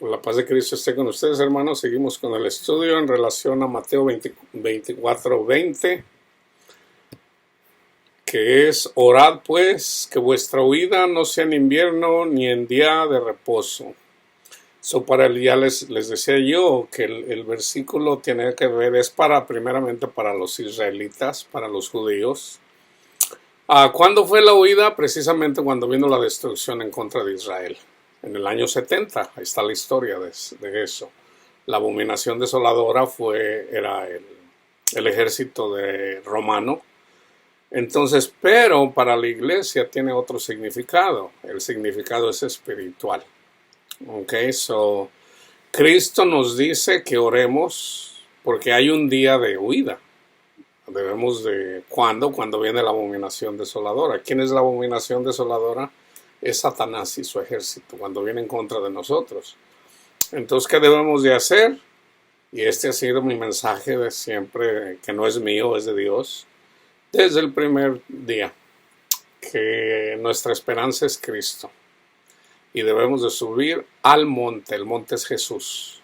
La paz de Cristo esté con ustedes, hermanos. Seguimos con el estudio en relación a Mateo 24:20, que es: orad pues, que vuestra huida no sea en invierno ni en día de reposo. Ya les decía yo que el versículo tiene que ver, es primeramente para los israelitas, para los judíos. ¿Cuándo fue la huida? Precisamente cuando vino la destrucción en contra de Israel. En el año 70, ahí está la historia de eso. La abominación desoladora era el ejército romano. Entonces, pero para la iglesia tiene otro significado. El significado es espiritual. Cristo nos dice que oremos porque hay un día de huida. Cuando viene la abominación desoladora. ¿Quién es la abominación desoladora? Es Satanás y su ejército, cuando viene en contra de nosotros. Entonces, ¿qué debemos de hacer? Y este ha sido mi mensaje de siempre, que no es mío, es de Dios, desde el primer día, que nuestra esperanza es Cristo. Y debemos de subir al monte, el monte es Jesús.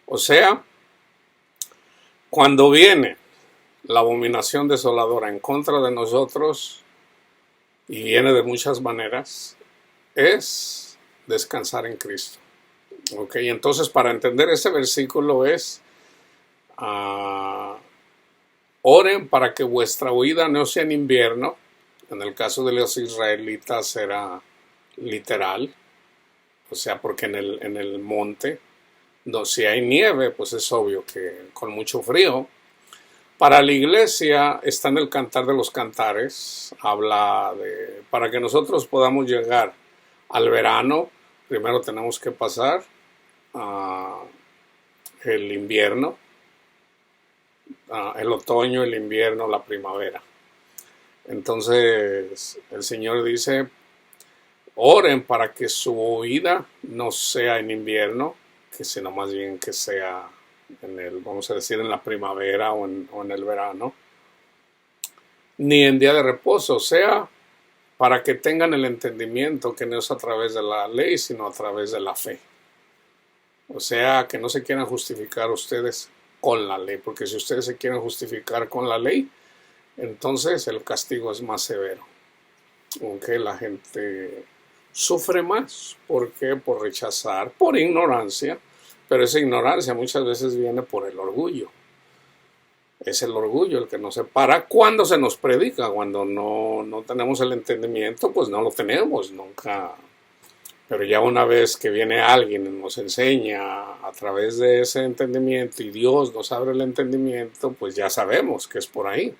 O sea, cuando viene la abominación desoladora en contra de nosotros, y viene de muchas maneras, es descansar en Cristo. Entonces, para entender este versículo es: oren para que vuestra huida no sea en invierno. En el caso de los israelitas era literal, o sea, porque en el monte, si hay nieve, pues es obvio que con mucho frío. Para la iglesia está en el Cantar de los Cantares, habla para que nosotros podamos llegar al verano, primero tenemos que pasar el invierno, el otoño, el invierno, la primavera. Entonces el Señor dice: oren para que su huida no sea en invierno, sino más bien que sea vamos a decir, en la primavera o en el verano, ni en día de reposo, o sea, para que tengan el entendimiento que no es a través de la ley, sino a través de la fe. O sea, que no se quieran justificar ustedes con la ley, porque si ustedes se quieren justificar con la ley, entonces el castigo es más severo. La gente sufre más. ¿Por qué? Por rechazar, por ignorancia. Pero esa ignorancia muchas veces viene por el orgullo. Es el orgullo el que nos separa cuando se nos predica. Cuando no tenemos el entendimiento, pues no lo tenemos nunca. Pero ya una vez que viene alguien y nos enseña a través de ese entendimiento y Dios nos abre el entendimiento, pues ya sabemos que es por ahí.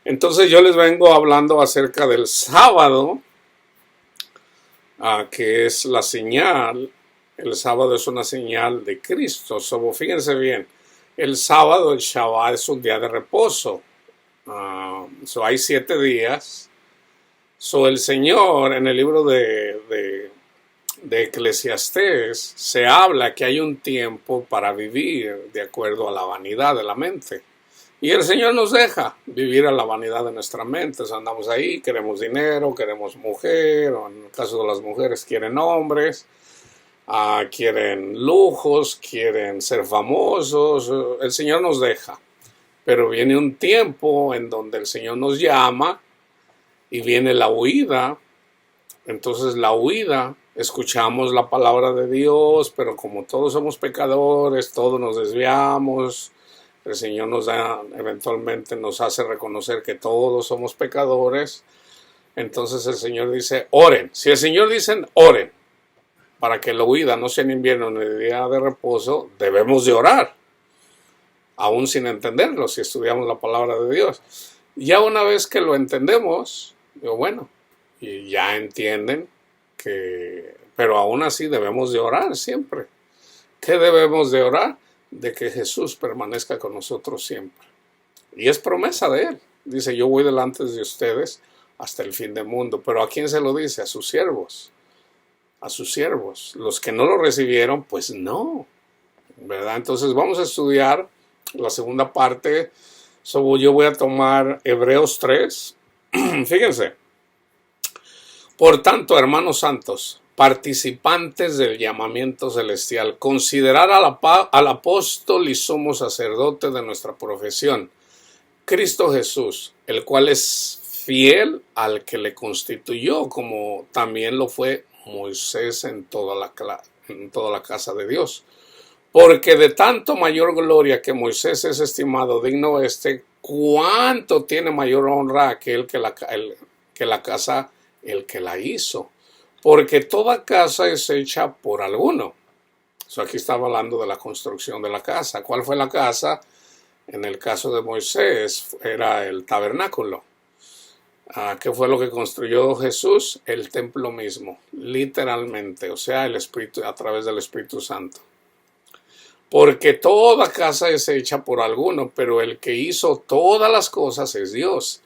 Entonces yo les vengo hablando acerca del sábado, que es la señal. El sábado es una señal de Cristo. Fíjense bien, el sábado, el Shabbat, es un día de reposo. Hay 7 días. El Señor, en el libro de Eclesiastés, se habla que hay un tiempo para vivir de acuerdo a la vanidad de la mente. Y el Señor nos deja vivir a la vanidad de nuestra mente. Andamos ahí, queremos dinero, queremos mujer, o en el caso de las mujeres quieren hombres. Quieren lujos, quieren ser famosos. El Señor nos deja, pero viene un tiempo en donde el Señor nos llama y viene la huida. Entonces la huida, escuchamos la palabra de Dios, pero como todos somos pecadores, todos nos desviamos. El Señor eventualmente nos hace reconocer que todos somos pecadores. Entonces el Señor dice: oren. Si el Señor dice oren para que la huida no sea en invierno ni en día de reposo, debemos de orar, aún sin entenderlo, si estudiamos la palabra de Dios. Ya una vez que lo entendemos, y ya entienden pero aún así debemos de orar siempre. ¿Qué debemos de orar? De que Jesús permanezca con nosotros siempre. Y es promesa de Él. Dice: yo voy delante de ustedes hasta el fin del mundo. Pero ¿a quién se lo dice? A sus siervos. A sus siervos. Los que no lo recibieron, pues no, ¿verdad? Entonces vamos a estudiar la segunda parte. Yo voy a tomar Hebreos 3. Fíjense: por tanto, hermanos santos, participantes del llamamiento celestial, considerar al apóstol y sumo sacerdote de nuestra profesión, Cristo Jesús, el cual es fiel al que le constituyó, como también lo fue Moisés en toda la casa de Dios. Porque de tanto mayor gloria que Moisés es estimado digno cuánto tiene mayor honra aquel que la casa, el que la hizo. Porque toda casa es hecha por alguno. Aquí estaba hablando de la construcción de la casa. ¿Cuál fue la casa? En el caso de Moisés era el tabernáculo. ¿Qué fue lo que construyó Jesús? El templo mismo, literalmente, o sea, el Espíritu, a través del Espíritu Santo. Porque toda casa es hecha por alguno, pero el que hizo todas las cosas es Dios.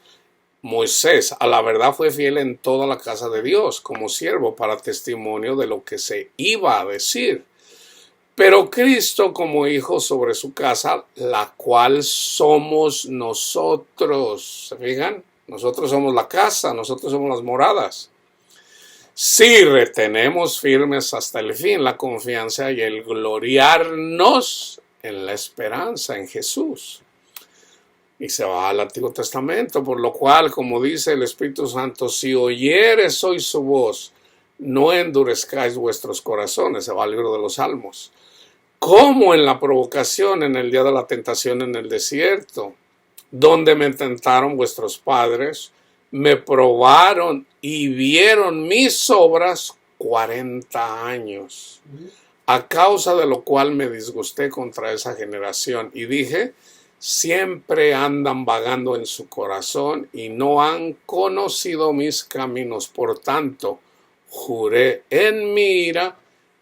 Moisés, a la verdad, fue fiel en toda la casa de Dios, como siervo para testimonio de lo que se iba a decir. Pero Cristo como hijo sobre su casa, la cual somos nosotros. ¿Se fijan? Nosotros somos la casa, nosotros somos las moradas. Si retenemos firmes hasta el fin la confianza y el gloriarnos en la esperanza en Jesús. Y se va al Antiguo Testamento, por lo cual, como dice el Espíritu Santo, si oyeres hoy su voz, no endurezcáis vuestros corazones. Se va al libro de los Salmos. Como en la provocación, en el día de la tentación en el desierto, donde me tentaron vuestros padres, me probaron y vieron mis obras 40 años, a causa de lo cual me disgusté contra esa generación y dije, siempre andan vagando en su corazón y no han conocido mis caminos. Por tanto, juré en mi ira,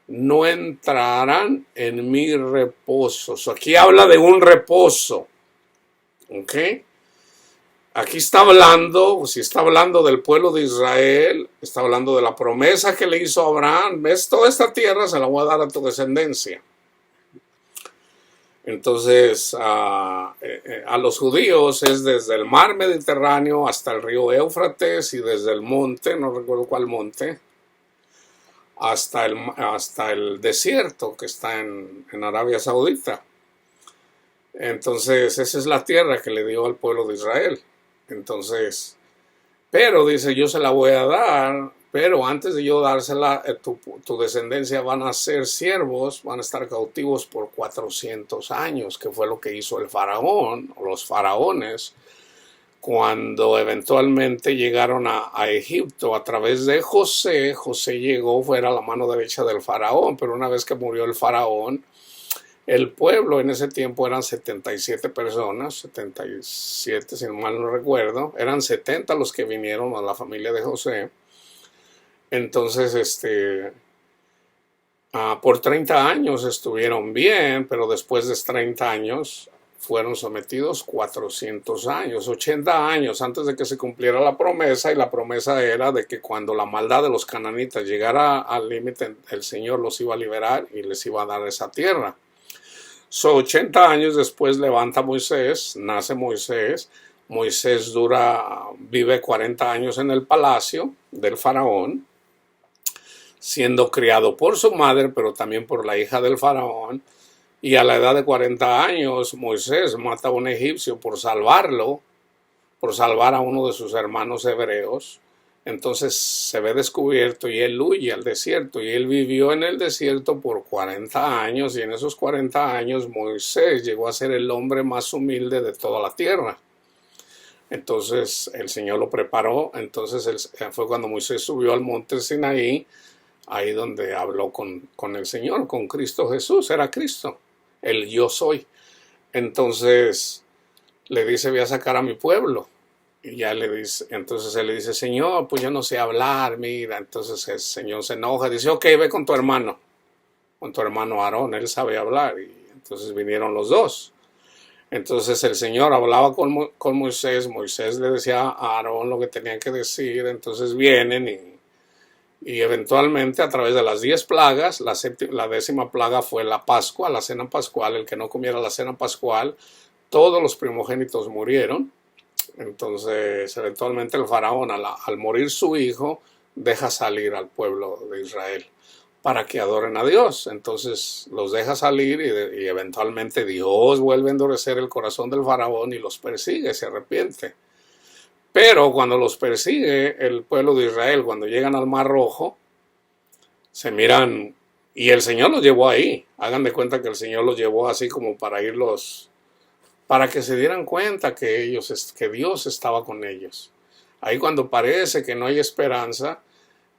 no entrarán en mi reposo. Aquí habla de un reposo. ¿Ok? Aquí está hablando, si está hablando del pueblo de Israel, está hablando de la promesa que le hizo a Abraham. ¿Ves? Toda esta tierra se la voy a dar a tu descendencia. Entonces, a los judíos es desde el mar Mediterráneo hasta el río Éufrates y desde el monte, no recuerdo cuál monte, hasta el desierto que está en Arabia Saudita. Entonces, esa es la tierra que le dio al pueblo de Israel. Entonces, pero dice, yo se la voy a dar, pero antes de yo dársela, tu descendencia van a ser siervos, van a estar cautivos por 400 años, que fue lo que hizo el faraón, o los faraones, cuando eventualmente llegaron a Egipto a través de José. José llegó, fuera la mano derecha del faraón, pero una vez que murió el faraón, el pueblo en ese tiempo eran 77 personas, 77 si mal no recuerdo, eran 70 los que vinieron a la familia de José. Entonces, por 30 años estuvieron bien, pero después de 30 años fueron sometidos 400 años, 80 años antes de que se cumpliera la promesa, y la promesa era de que cuando la maldad de los cananitas llegara al límite, el Señor los iba a liberar y les iba a dar esa tierra. 80 años después levanta Moisés, nace Moisés. Moisés vive 40 años en el palacio del faraón, siendo criado por su madre, pero también por la hija del faraón. Y a la edad de 40 años, Moisés mata a un egipcio por salvarlo, por salvar a uno de sus hermanos hebreos. Entonces se ve descubierto y él huye al desierto, y él vivió en el desierto por 40 años, y en esos 40 años Moisés llegó a ser el hombre más humilde de toda la tierra. Entonces el Señor lo preparó. Entonces fue cuando Moisés subió al monte Sinaí, ahí donde habló con el Señor, con Cristo Jesús. Era Cristo, el yo soy. Entonces le dice, voy a sacar a mi pueblo. Y ya entonces él le dice, Señor, pues yo no sé hablar, mira. Entonces el Señor se enoja, dice, ok, ve con tu hermano Aarón, él sabe hablar. Y entonces vinieron los dos. Entonces el Señor hablaba con Moisés, Moisés le decía a Aarón lo que tenía que decir. Entonces vienen y eventualmente a través de las 10 plagas, la 10ª plaga fue la Pascua, la cena pascual. El que no comiera la cena pascual, todos los primogénitos murieron. Entonces, eventualmente el faraón, al morir su hijo, deja salir al pueblo de Israel para que adoren a Dios. Entonces los deja salir y eventualmente Dios vuelve a endurecer el corazón del faraón y los persigue, se arrepiente. Pero cuando los persigue el pueblo de Israel, cuando llegan al Mar Rojo, se miran, y el Señor los llevó ahí. Hagan de cuenta que el Señor los llevó así como para irlos, para que se dieran cuenta que Dios estaba con ellos. Ahí cuando parece que no hay esperanza,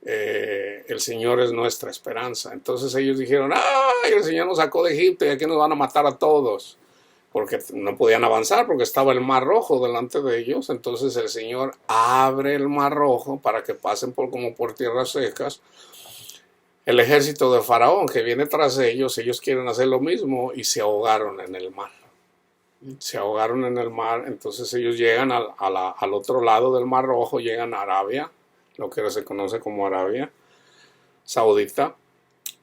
el Señor es nuestra esperanza. Entonces ellos dijeron, ¡ay! El Señor nos sacó de Egipto y aquí nos van a matar a todos. Porque no podían avanzar porque estaba el Mar Rojo delante de ellos. Entonces el Señor abre el Mar Rojo para que pasen como por tierras secas. El ejército de Faraón que viene tras ellos quieren hacer lo mismo y se ahogaron en el mar. Se ahogaron en el mar, entonces ellos llegan al otro lado del Mar Rojo, llegan a Arabia, lo que se conoce como Arabia Saudita,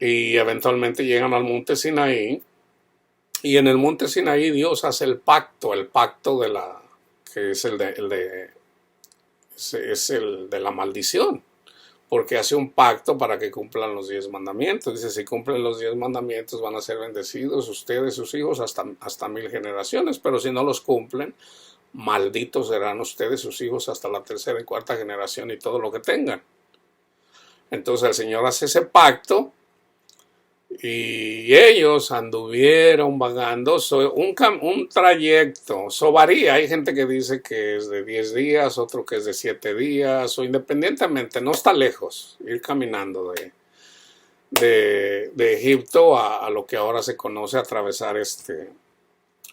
y eventualmente llegan al monte Sinaí, y en el monte Sinaí Dios hace el pacto que es el de la maldición, porque hace un pacto para que cumplan los 10 mandamientos. Dice, si cumplen los 10 mandamientos van a ser bendecidos ustedes, sus hijos, hasta 1000 generaciones, pero si no los cumplen, malditos serán ustedes, sus hijos, hasta la 3ª y 4ª generación y todo lo que tengan. Entonces el Señor hace ese pacto y ellos anduvieron vagando un trayecto. Eso varía, hay gente que dice que es de 10 días, otro que es de 7 días, o independientemente, no está lejos ir caminando de Egipto a lo que ahora se conoce atravesar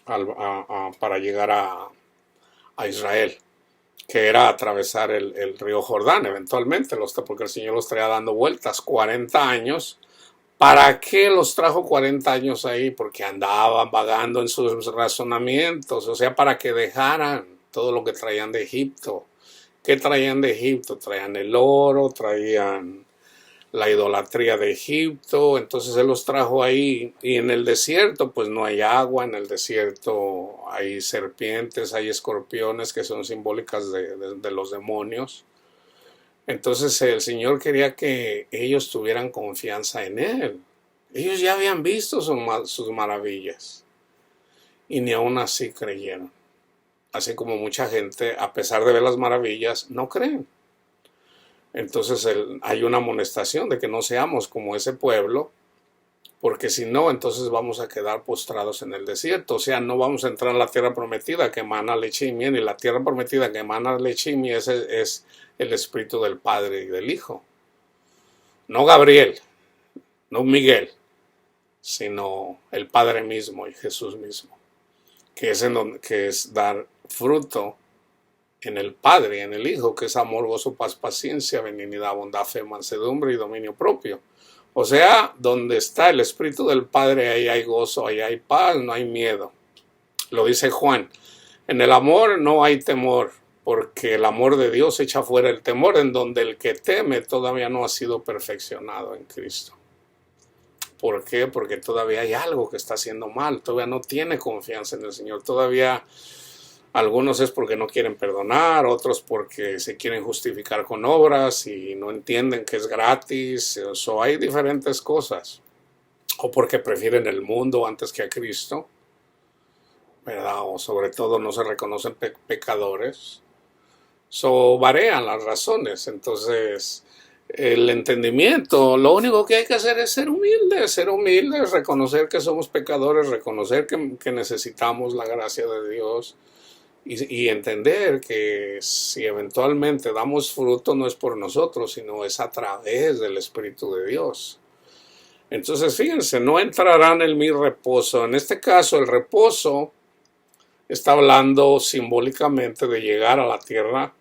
para llegar a Israel, que era atravesar el río Jordán eventualmente, porque el Señor los traía dando vueltas 40 años. ¿Para qué los trajo 40 años ahí? Porque andaban vagando en sus razonamientos, o sea, para que dejaran todo lo que traían de Egipto. ¿Qué traían de Egipto? Traían el oro, traían la idolatría de Egipto, entonces Él los trajo ahí. Y en el desierto pues no hay agua, en el desierto hay serpientes, hay escorpiones que son simbólicas de los demonios. Entonces el Señor quería que ellos tuvieran confianza en Él. Ellos ya habían visto sus maravillas y ni aún así creyeron. Así como mucha gente, a pesar de ver las maravillas, no creen. Entonces hay una amonestación de que no seamos como ese pueblo, porque si no, entonces vamos a quedar postrados en el desierto. O sea, no vamos a entrar en la tierra prometida que emana leche y miel, y la tierra prometida que emana leche y miel es el Espíritu del Padre y del Hijo. No Gabriel, no Miguel, sino el Padre mismo y Jesús mismo, que es dar fruto en el Padre y en el Hijo, que es amor, gozo, paz, paciencia, benignidad, bondad, fe, mansedumbre y dominio propio. O sea, donde está el Espíritu del Padre, ahí hay gozo, ahí hay paz, no hay miedo. Lo dice Juan. En el amor no hay temor, porque el amor de Dios echa fuera el temor, en donde el que teme todavía no ha sido perfeccionado en Cristo. ¿Por qué? Porque todavía hay algo que está haciendo mal, todavía no tiene confianza en el Señor, todavía algunos es porque no quieren perdonar, otros porque se quieren justificar con obras y no entienden que es gratis, o hay diferentes cosas, o porque prefieren el mundo antes que a Cristo, ¿verdad? O sobre todo no se reconocen pecadores. Varían las razones. Entonces el entendimiento, lo único que hay que hacer es ser humildes, reconocer que somos pecadores, reconocer que necesitamos la gracia de Dios y entender que si eventualmente damos fruto no es por nosotros, sino es a través del Espíritu de Dios. Entonces fíjense, no entrarán en mi reposo. En este caso el reposo está hablando simbólicamente de llegar a la tierra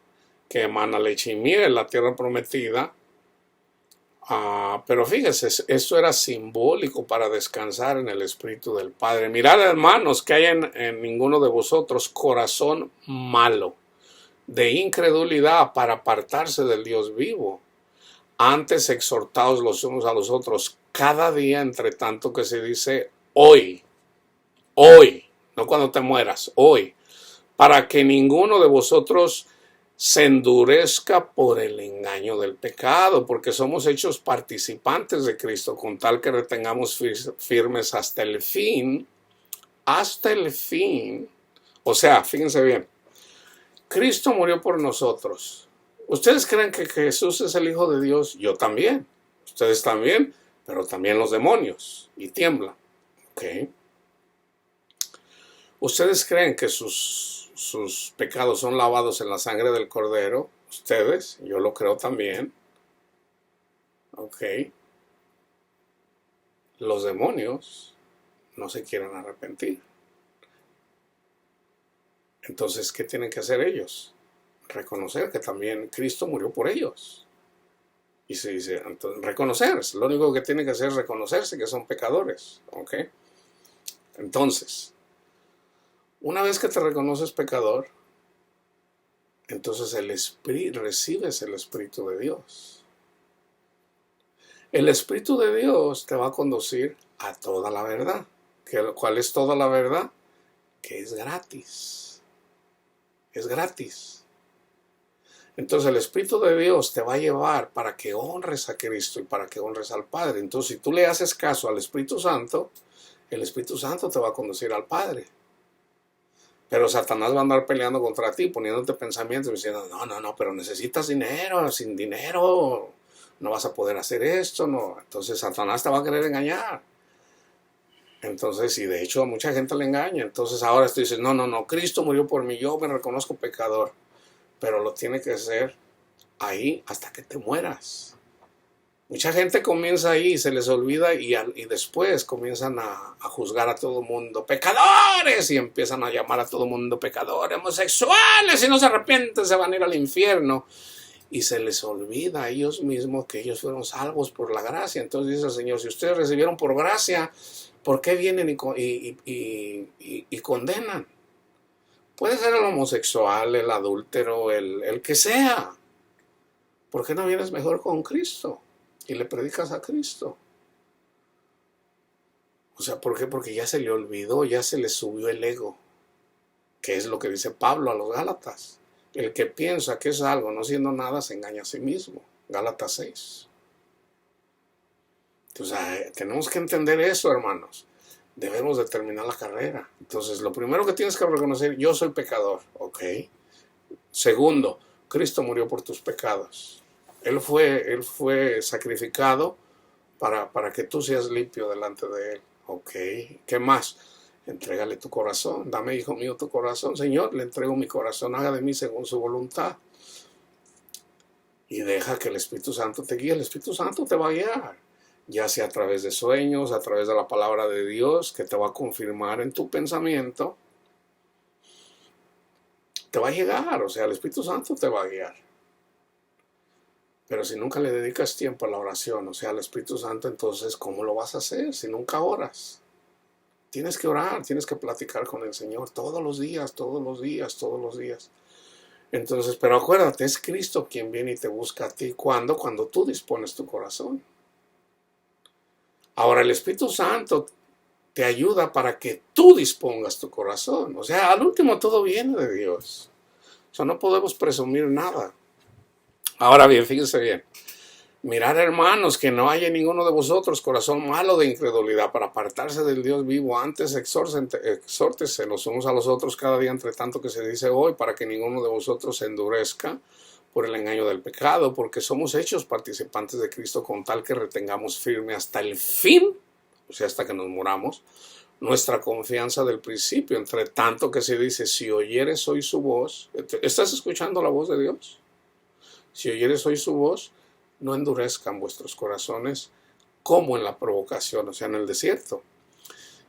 que emana leche y miel, la tierra prometida. Pero fíjese, esto era simbólico para descansar en el Espíritu del Padre. Mirad, hermanos, que hay en ninguno de vosotros corazón malo, de incredulidad, para apartarse del Dios vivo. Antes exhortaos los unos a los otros cada día, entre tanto que se dice hoy, no cuando te mueras, hoy, para que ninguno de vosotros se endurezca por el engaño del pecado, porque somos hechos participantes de Cristo, con tal que retengamos firmes hasta el fin. O sea, fíjense bien, Cristo murió por nosotros. ¿Ustedes creen que Jesús es el Hijo de Dios? Yo también. Ustedes también, pero también los demonios, y tiemblan. ¿Ok? ¿Ustedes creen que sus pecados son lavados en la sangre del Cordero? Ustedes, yo lo creo también. ¿Ok? Los demonios no se quieren arrepentir. Entonces, ¿qué tienen que hacer ellos? Reconocer que también Cristo murió por ellos. Y se dice, entonces, reconocerse. Lo único que tienen que hacer es reconocerse que son pecadores. ¿Ok? Entonces, una vez que te reconoces pecador, entonces recibes el Espíritu de Dios. El Espíritu de Dios te va a conducir a toda la verdad. ¿Cuál es toda la verdad? Que es gratis. Es gratis. Entonces el Espíritu de Dios te va a llevar para que honres a Cristo y para que honres al Padre. Entonces si tú le haces caso al Espíritu Santo, el Espíritu Santo te va a conducir al Padre. Pero Satanás va a andar peleando contra ti, poniéndote pensamientos, diciendo, no, pero necesitas dinero, sin dinero no vas a poder hacer esto, no. Entonces Satanás te va a querer engañar. Entonces, y de hecho a mucha gente le engaña. Entonces ahora tú dices, no, Cristo murió por mí, yo me reconozco pecador. Pero lo tiene que hacer ahí hasta que te mueras. Mucha gente comienza ahí y se les olvida y después comienzan a juzgar a todo mundo pecadores y empiezan a llamar a todo mundo pecadores, homosexuales, y no se arrepienten se van a ir al infierno. Y se les olvida a ellos mismos que ellos fueron salvos por la gracia. Entonces dice el Señor, si ustedes recibieron por gracia, ¿por qué vienen y condenan? Puede ser el homosexual, el adúltero, el que sea. ¿Por qué no vienes mejor con Cristo y le predicas a Cristo? O sea, ¿por qué? Porque ya se le olvidó, ya se le subió el ego, que es lo que dice Pablo a los Gálatas. El que piensa que es algo no siendo nada se engaña a sí mismo. Gálatas 6. Entonces, tenemos que entender eso, hermanos. Debemos de terminar la carrera. Entonces, lo primero que tienes que reconocer, yo soy pecador, ¿ok? Segundo, Cristo murió por tus pecados. Él fue sacrificado para que tú seas limpio delante de Él, ¿ok? ¿Qué más? Entrégale tu corazón. Dame, hijo mío, tu corazón. Señor, le entrego mi corazón. Haga de mí según su voluntad. Y deja que el Espíritu Santo te guíe. El Espíritu Santo te va a guiar. Ya sea a través de sueños, a través de la palabra de Dios, que te va a confirmar en tu pensamiento. Te va a llegar, o sea, el Espíritu Santo te va a guiar. Pero si nunca le dedicas tiempo a la oración, o sea, al Espíritu Santo, entonces, ¿cómo lo vas a hacer si nunca oras? Tienes que orar, tienes que platicar con el Señor todos los días, todos los días, todos los días. Entonces, pero acuérdate, es Cristo quien viene y te busca a ti. ¿Cuándo? Cuando tú dispones tu corazón. Ahora, el Espíritu Santo te ayuda para que tú dispongas tu corazón. O sea, al último todo viene de Dios. O sea, no podemos presumir nada. Ahora bien, fíjense bien. Mirad, hermanos, que no haya ninguno de vosotros corazón malo de incredulidad para apartarse del Dios vivo. Antes exhórtese los unos a los otros cada día, entre tanto que se dice hoy, para que ninguno de vosotros se endurezca por el engaño del pecado, porque somos hechos participantes de Cristo con tal que retengamos firme hasta el fin, o sea, hasta que nos muramos, nuestra confianza del principio. Entre tanto que se dice, si oyeres hoy su voz, ¿estás escuchando la voz de Dios? Si oyeres hoy su voz, no endurezcan vuestros corazones como en la provocación, o sea, en el desierto.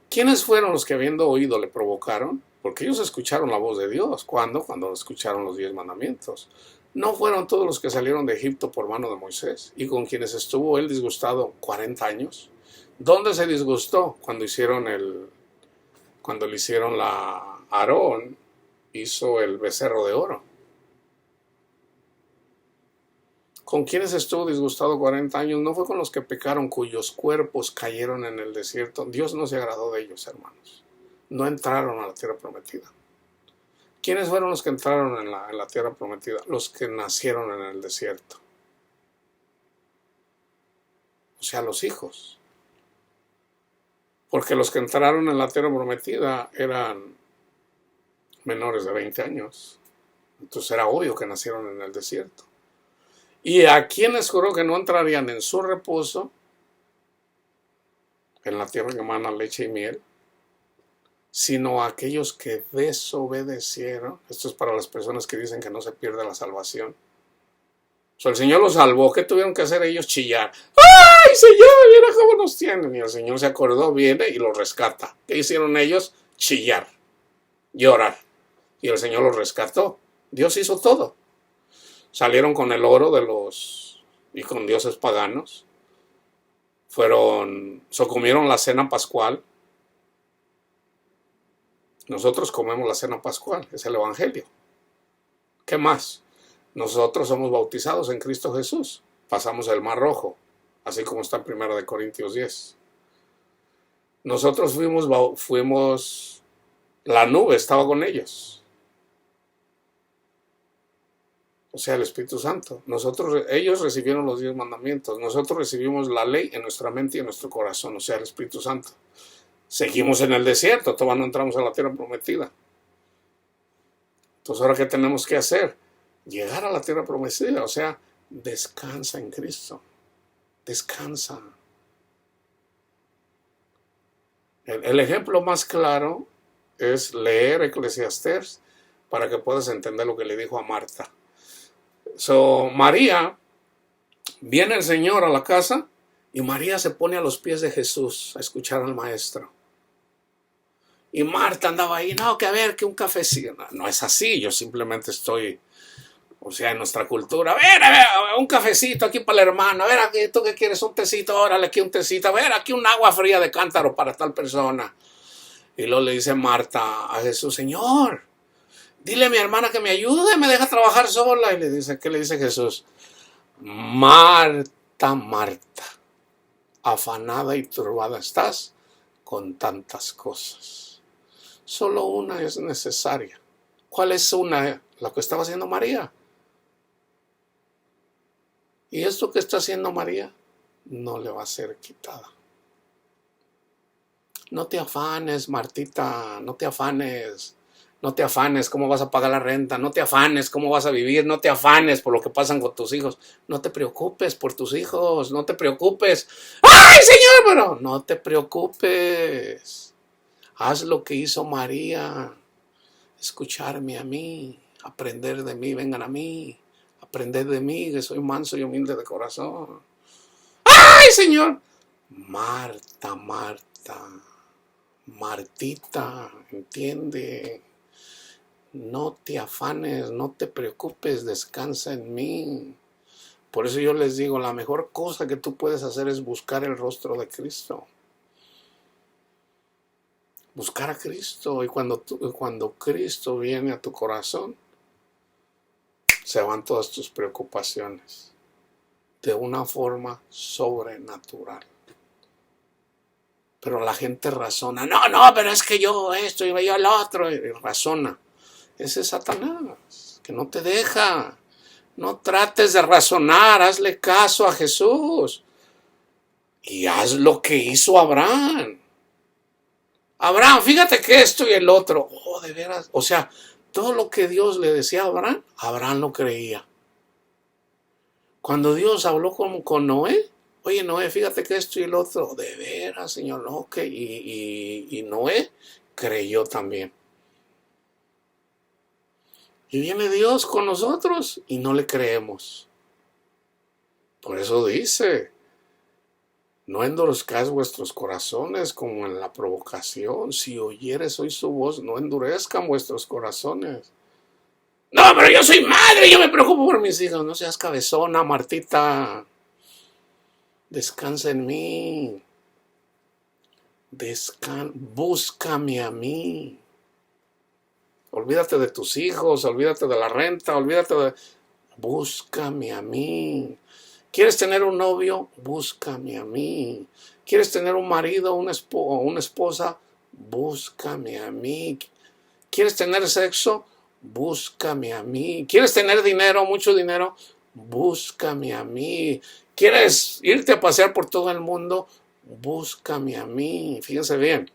¿Quiénes fueron los que habiendo oído le provocaron? Porque ellos escucharon la voz de Dios. ¿Cuándo? Cuando escucharon los 10 mandamientos. ¿No fueron todos los que salieron de Egipto por mano de Moisés y con quienes estuvo él disgustado 40 años? ¿Dónde se disgustó? Cuando le hicieron Aarón, hizo el becerro de oro. ¿Con quiénes estuvo disgustado 40 años? No fue con los que pecaron, cuyos cuerpos cayeron en el desierto. Dios no se agradó de ellos, hermanos. No entraron a la tierra prometida. ¿Quiénes fueron los que entraron en la tierra prometida? Los que nacieron en el desierto. O sea, los hijos. Porque los que entraron en la tierra prometida eran menores de 20 años. Entonces era obvio que nacieron en el desierto. Y a quienes juró que no entrarían en su reposo, en la tierra que emana leche y miel, sino a aquellos que desobedecieron. Esto es para las personas que dicen que no se pierde la salvación. O sea, el Señor los salvó. ¿Qué tuvieron que hacer ellos? Chillar. ¡Ay, Señor! Mira cómo nos tienen. Y el Señor se acordó, viene y los rescata. ¿Qué hicieron ellos? Chillar, llorar. Y el Señor los rescató. Dios hizo todo. Salieron con el oro y con dioses paganos. Comieron la cena pascual. Nosotros comemos la cena pascual, es el Evangelio. ¿Qué más? Nosotros somos bautizados en Cristo Jesús. Pasamos el Mar Rojo, así como está en 1 Corintios 10. Nosotros fuimos, la nube estaba con ellos. O sea, el Espíritu Santo. Ellos recibieron los 10 mandamientos. Nosotros recibimos la ley en nuestra mente y en nuestro corazón, o sea, el Espíritu Santo. Seguimos en el desierto, todavía no entramos a la tierra prometida. Entonces, ¿ahora qué tenemos que hacer? Llegar a la tierra prometida, o sea, descansa en Cristo. Descansa. El ejemplo más claro es leer Eclesiastés para que puedas entender lo que le dijo a Marta. María, viene el Señor a la casa y María se pone a los pies de Jesús a escuchar al maestro. Y Marta andaba ahí, no, que a ver, que un cafecito. No es así, yo simplemente estoy, o sea, en nuestra cultura, a ver, un cafecito aquí para el hermano, a ver, aquí, ¿tú qué quieres? Un tecito, órale, aquí un tecito, a ver, aquí un agua fría de cántaro para tal persona. Y luego le dice Marta a Jesús, Señor, dile a mi hermana que me ayude, me deja trabajar sola. Y le dice, ¿qué le dice Jesús? Marta, Marta, afanada y turbada estás con tantas cosas. Solo una es necesaria. ¿Cuál es una? La que estaba haciendo María. Y esto que está haciendo María no le va a ser quitada. No te afanes, Martita, no te afanes. No te afanes cómo vas a pagar la renta, no te afanes cómo vas a vivir, no te afanes por lo que pasan con tus hijos, no te preocupes por tus hijos, no te preocupes. ¡Ay, Señor! Pero no te preocupes. Haz lo que hizo María, escucharme a mí, aprender de mí, vengan a mí, aprender de mí, que soy manso y humilde de corazón. ¡Ay, Señor! Marta, Marta, Martita, entiende. No te afanes, no te preocupes, descansa en mí. Por eso yo les digo, la mejor cosa que tú puedes hacer es buscar el rostro de Cristo. Buscar a Cristo. Y cuando Cristo viene a tu corazón, se van todas tus preocupaciones de una forma sobrenatural. Pero la gente razona, no, pero es que yo esto y yo el otro, y razona. Ese es Satanás, que no te deja. No trates de razonar, hazle caso a Jesús. Y haz lo que hizo Abraham. Abraham, fíjate que esto y el otro. Oh, de veras. O sea, todo lo que Dios le decía a Abraham, Abraham lo creía. Cuando Dios habló con Noé, oye, Noé, fíjate que esto y el otro. De veras, Señor, no, que y Noé creyó también. Y viene Dios con nosotros y no le creemos. Por eso dice, no endurezcáis vuestros corazones como en la provocación. Si oyeres hoy su voz, no endurezcan vuestros corazones. No, pero yo soy madre, yo me preocupo por mis hijos. No seas cabezona, Martita. Descansa en mí. Búscame a mí. Olvídate de tus hijos, olvídate de la renta, Búscame a mí. ¿Quieres tener un novio? Búscame a mí. ¿Quieres tener un marido o una esposa? Búscame a mí. ¿Quieres tener sexo? Búscame a mí. ¿Quieres tener dinero, mucho dinero? Búscame a mí. ¿Quieres irte a pasear por todo el mundo? Búscame a mí. Fíjense bien.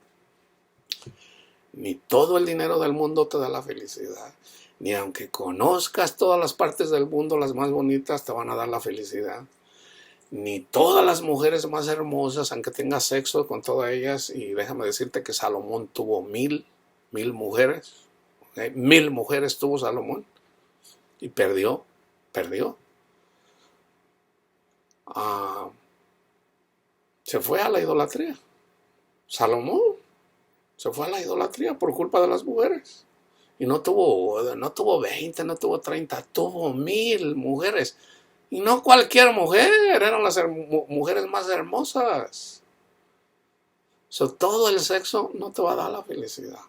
Ni todo el dinero del mundo te da la felicidad. Ni aunque conozcas todas las partes del mundo, las más bonitas, te van a dar la felicidad. Ni todas las mujeres más hermosas, aunque tengas sexo con todas ellas. Y déjame decirte que Salomón tuvo mil mujeres. 1000 mujeres tuvo Salomón. Y perdió. Se fue a la idolatría. Salomón se fue a la idolatría por culpa de las mujeres. Y no tuvo 20, no tuvo 30, tuvo 1000 mujeres. Y no cualquier mujer, eran las mujeres más hermosas. Todo el sexo no te va a dar la felicidad.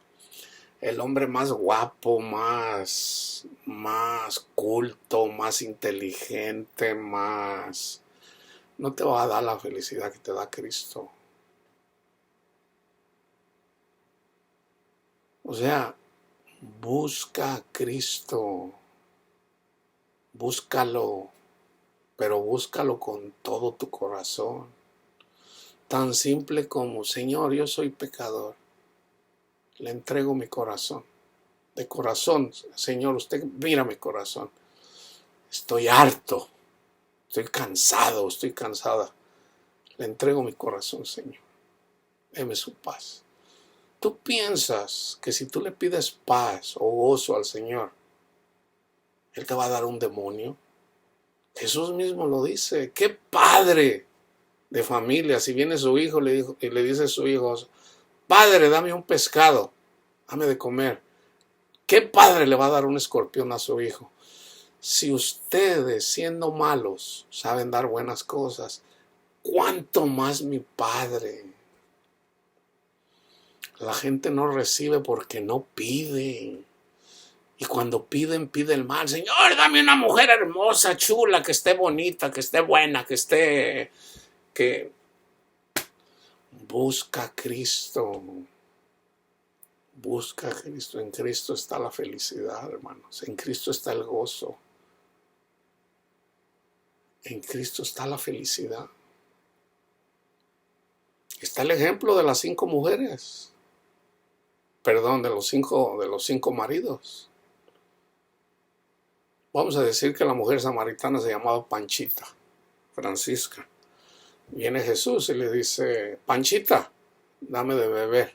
El hombre más guapo, más culto, más inteligente, no te va a dar la felicidad que te da Cristo. O sea, busca a Cristo, búscalo, pero búscalo con todo tu corazón. Tan simple como, Señor, yo soy pecador, le entrego mi corazón. De corazón, Señor, usted mira mi corazón. Estoy harto, estoy cansado, estoy cansada. Le entrego mi corazón, Señor. Deme su paz. ¿Tú piensas que si tú le pides paz o gozo al Señor, Él te va a dar un demonio? Jesús mismo lo dice. ¿Qué padre de familia, si viene su hijo y le dice a su hijo, Padre, dame un pescado, dame de comer? ¿Qué padre le va a dar un escorpión a su hijo? Si ustedes, siendo malos, saben dar buenas cosas, ¿cuánto más mi Padre? La gente no recibe porque no pide. Y cuando piden el mal. Señor, dame una mujer hermosa, chula, que esté bonita, que esté buena, que busca a Cristo. Busca a Cristo. En Cristo está la felicidad, hermanos. En Cristo está el gozo. En Cristo está la felicidad. Está el ejemplo de las 5 mujeres. Perdón, de los cinco maridos. Vamos a decir que la mujer samaritana se llamaba Panchita, Francisca. Viene Jesús y le dice, Panchita, dame de beber.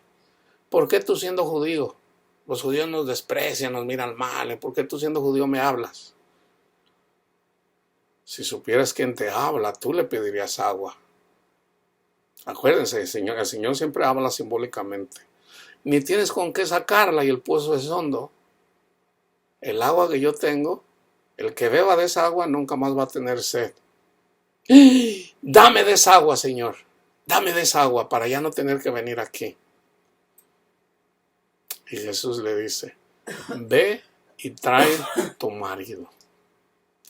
¿Por qué tú siendo judío? Los judíos nos desprecian, nos miran mal. ¿Por qué tú siendo judío me hablas? Si supieras quién te habla, tú le pedirías agua. Acuérdense, el Señor siempre habla simbólicamente. Ni tienes con qué sacarla y el pozo es hondo. El agua que yo tengo, el que beba de esa agua nunca más va a tener sed. Dame de esa agua, Señor. Dame de esa agua para ya no tener que venir aquí. Y Jesús le dice, ve y trae tu marido.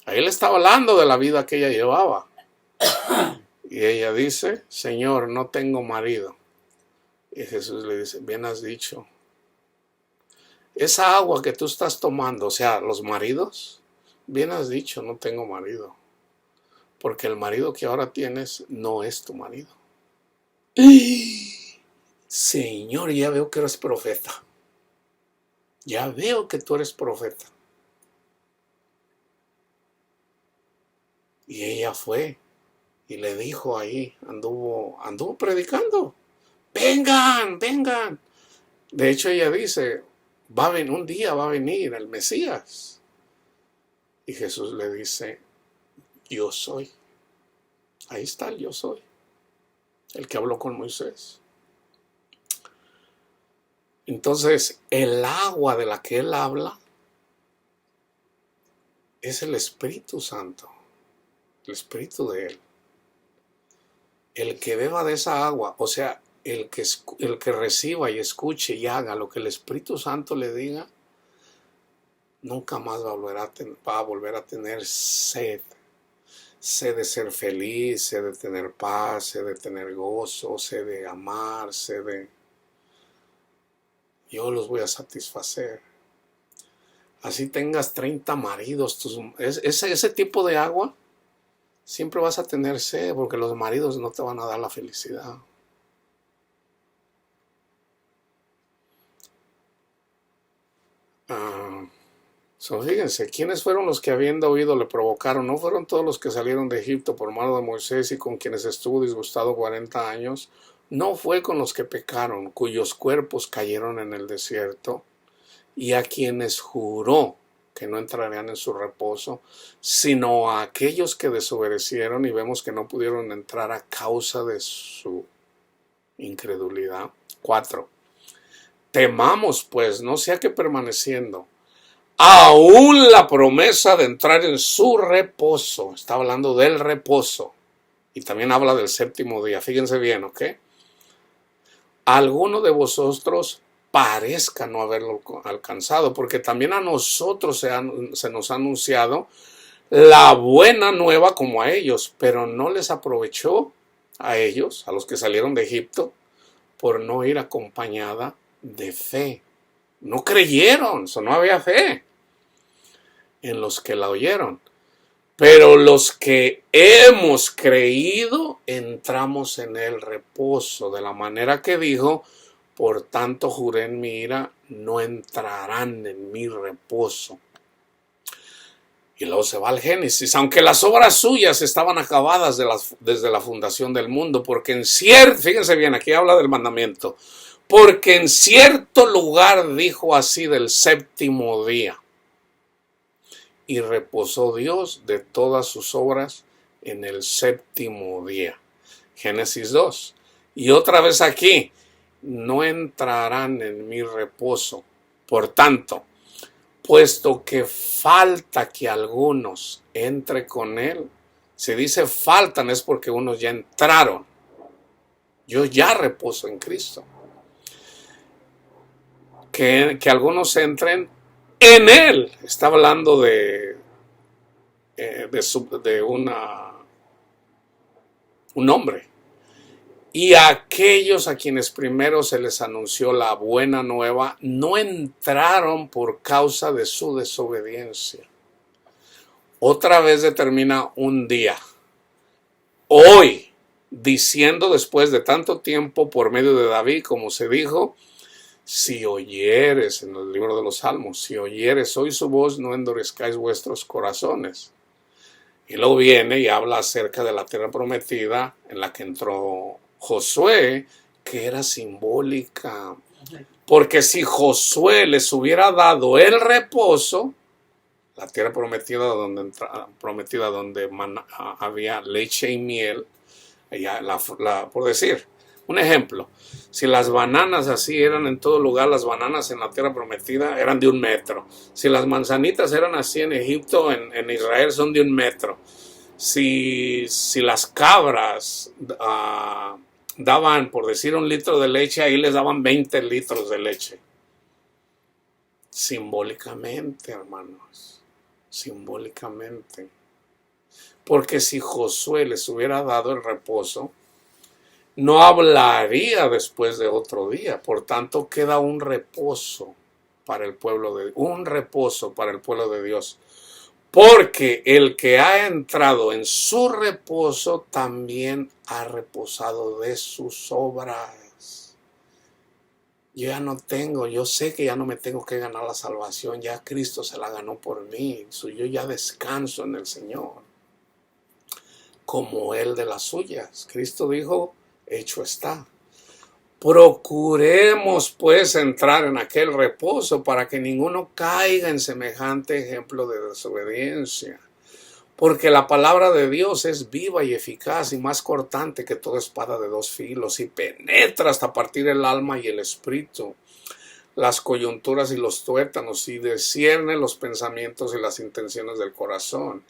Ahí le estaba hablando de la vida que ella llevaba. Y ella dice, Señor, no tengo marido. Y Jesús le dice, bien has dicho. Esa agua que tú estás tomando, o sea, los maridos, bien has dicho, no tengo marido. Porque el marido que ahora tienes no es tu marido. Señor, ya veo que eres profeta. Ya veo que tú eres profeta. Y ella fue y le dijo ahí, anduvo predicando. Vengan. De hecho, ella dice, un día va a venir el Mesías. Y Jesús le dice, yo soy. Ahí está el yo soy. El que habló con Moisés. Entonces, el agua de la que él habla es el Espíritu Santo. El Espíritu de él. El que beba de esa agua, o sea, el que reciba y escuche y haga lo que el Espíritu Santo le diga, nunca más va a volver a tener sed. Sed de ser feliz, sed de tener paz, sed de tener gozo, sed de amar, yo los voy a satisfacer. así tengas 30 maridos, ese tipo de agua, siempre vas a tener sed, porque los maridos no te van a dar la felicidad. Fíjense, ¿quiénes fueron los que habiendo oído le provocaron? ¿No fueron todos los que salieron de Egipto por mano de Moisés y con quienes estuvo disgustado 40 años? ¿No fue con los que pecaron, cuyos cuerpos cayeron en el desierto? Y a quienes juró que no entrarían en su reposo, sino a aquellos que desobedecieron, y vemos que no pudieron entrar a causa de su incredulidad. 4. Temamos pues, no sea que permaneciendo aún la promesa de entrar en su reposo, está hablando del reposo, y también habla del séptimo día, fíjense bien, ¿ok? Alguno de vosotros parezca no haberlo alcanzado, porque también a nosotros se nos ha anunciado la buena nueva como a ellos, pero no les aprovechó a ellos, a los que salieron de Egipto, por no ir acompañada de fe. No creyeron, no había fe en los que la oyeron. Pero los que hemos creído entramos en el reposo, de la manera que dijo, por tanto juré en mi ira, no entrarán en mi reposo. Y luego se va al Génesis, aunque las obras suyas estaban acabadas desde la fundación del mundo, porque fíjense bien, aquí habla del mandamiento, porque en cierto lugar dijo así del séptimo día. Y reposó Dios de todas sus obras en el séptimo día. Génesis 2. Y otra vez aquí, no entrarán en mi reposo. Por tanto, puesto que falta que algunos entre con él, se dice faltan es porque unos ya entraron. Yo ya reposo en Cristo. Que algunos entren en él. Está hablando de un hombre. Y a aquellos a quienes primero se les anunció la buena nueva, no entraron por causa de su desobediencia. Otra vez determina un día. Hoy, diciendo después de tanto tiempo por medio de David, como se dijo, si oyeres, en el libro de los Salmos, si oyeres hoy su voz, no endurezcáis vuestros corazones. Y luego viene y habla acerca de la tierra prometida en la que entró Josué, que era simbólica. Porque si Josué les hubiera dado el reposo, la tierra prometida donde había leche y miel, por decir, un ejemplo, si las bananas así eran en todo lugar, las bananas en la tierra prometida eran de 1 metro. Si las manzanitas eran así en Egipto, en Israel son de 1 metro. Si las cabras daban, por decir, 1 litro de leche, ahí les daban 20 litros de leche. Simbólicamente, hermanos, simbólicamente. Porque si Josué les hubiera dado el reposo, no hablaría después de otro día. Por tanto, queda un reposo para el pueblo de Dios. Porque el que ha entrado en su reposo también ha reposado de sus obras. Yo sé que ya no me tengo que ganar la salvación, ya Cristo se la ganó por mí. Yo ya descanso en el Señor, como Él de las suyas. Cristo dijo, hecho está. Procuremos pues entrar en aquel reposo para que ninguno caiga en semejante ejemplo de desobediencia. Porque la palabra de Dios es viva y eficaz y más cortante que toda espada de 2 filos y penetra hasta partir el alma y el espíritu, las coyunturas y los tuétanos, y discierne los pensamientos y las intenciones del corazón.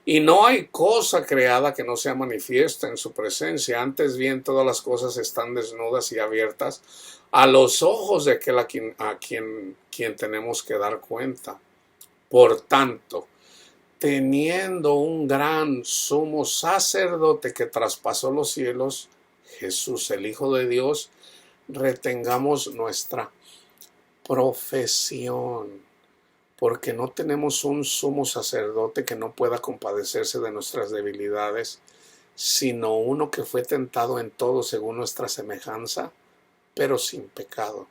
Y no hay cosa creada que no sea manifiesta en su presencia. Antes bien, todas las cosas están desnudas y abiertas a los ojos de aquel a quien tenemos que dar cuenta. Por tanto, teniendo un gran sumo sacerdote que traspasó los cielos, Jesús, el Hijo de Dios, retengamos nuestra profesión. porque no tenemos un sumo sacerdote que no pueda compadecerse de nuestras debilidades, sino uno que fue tentado en todo según nuestra semejanza, pero sin pecado.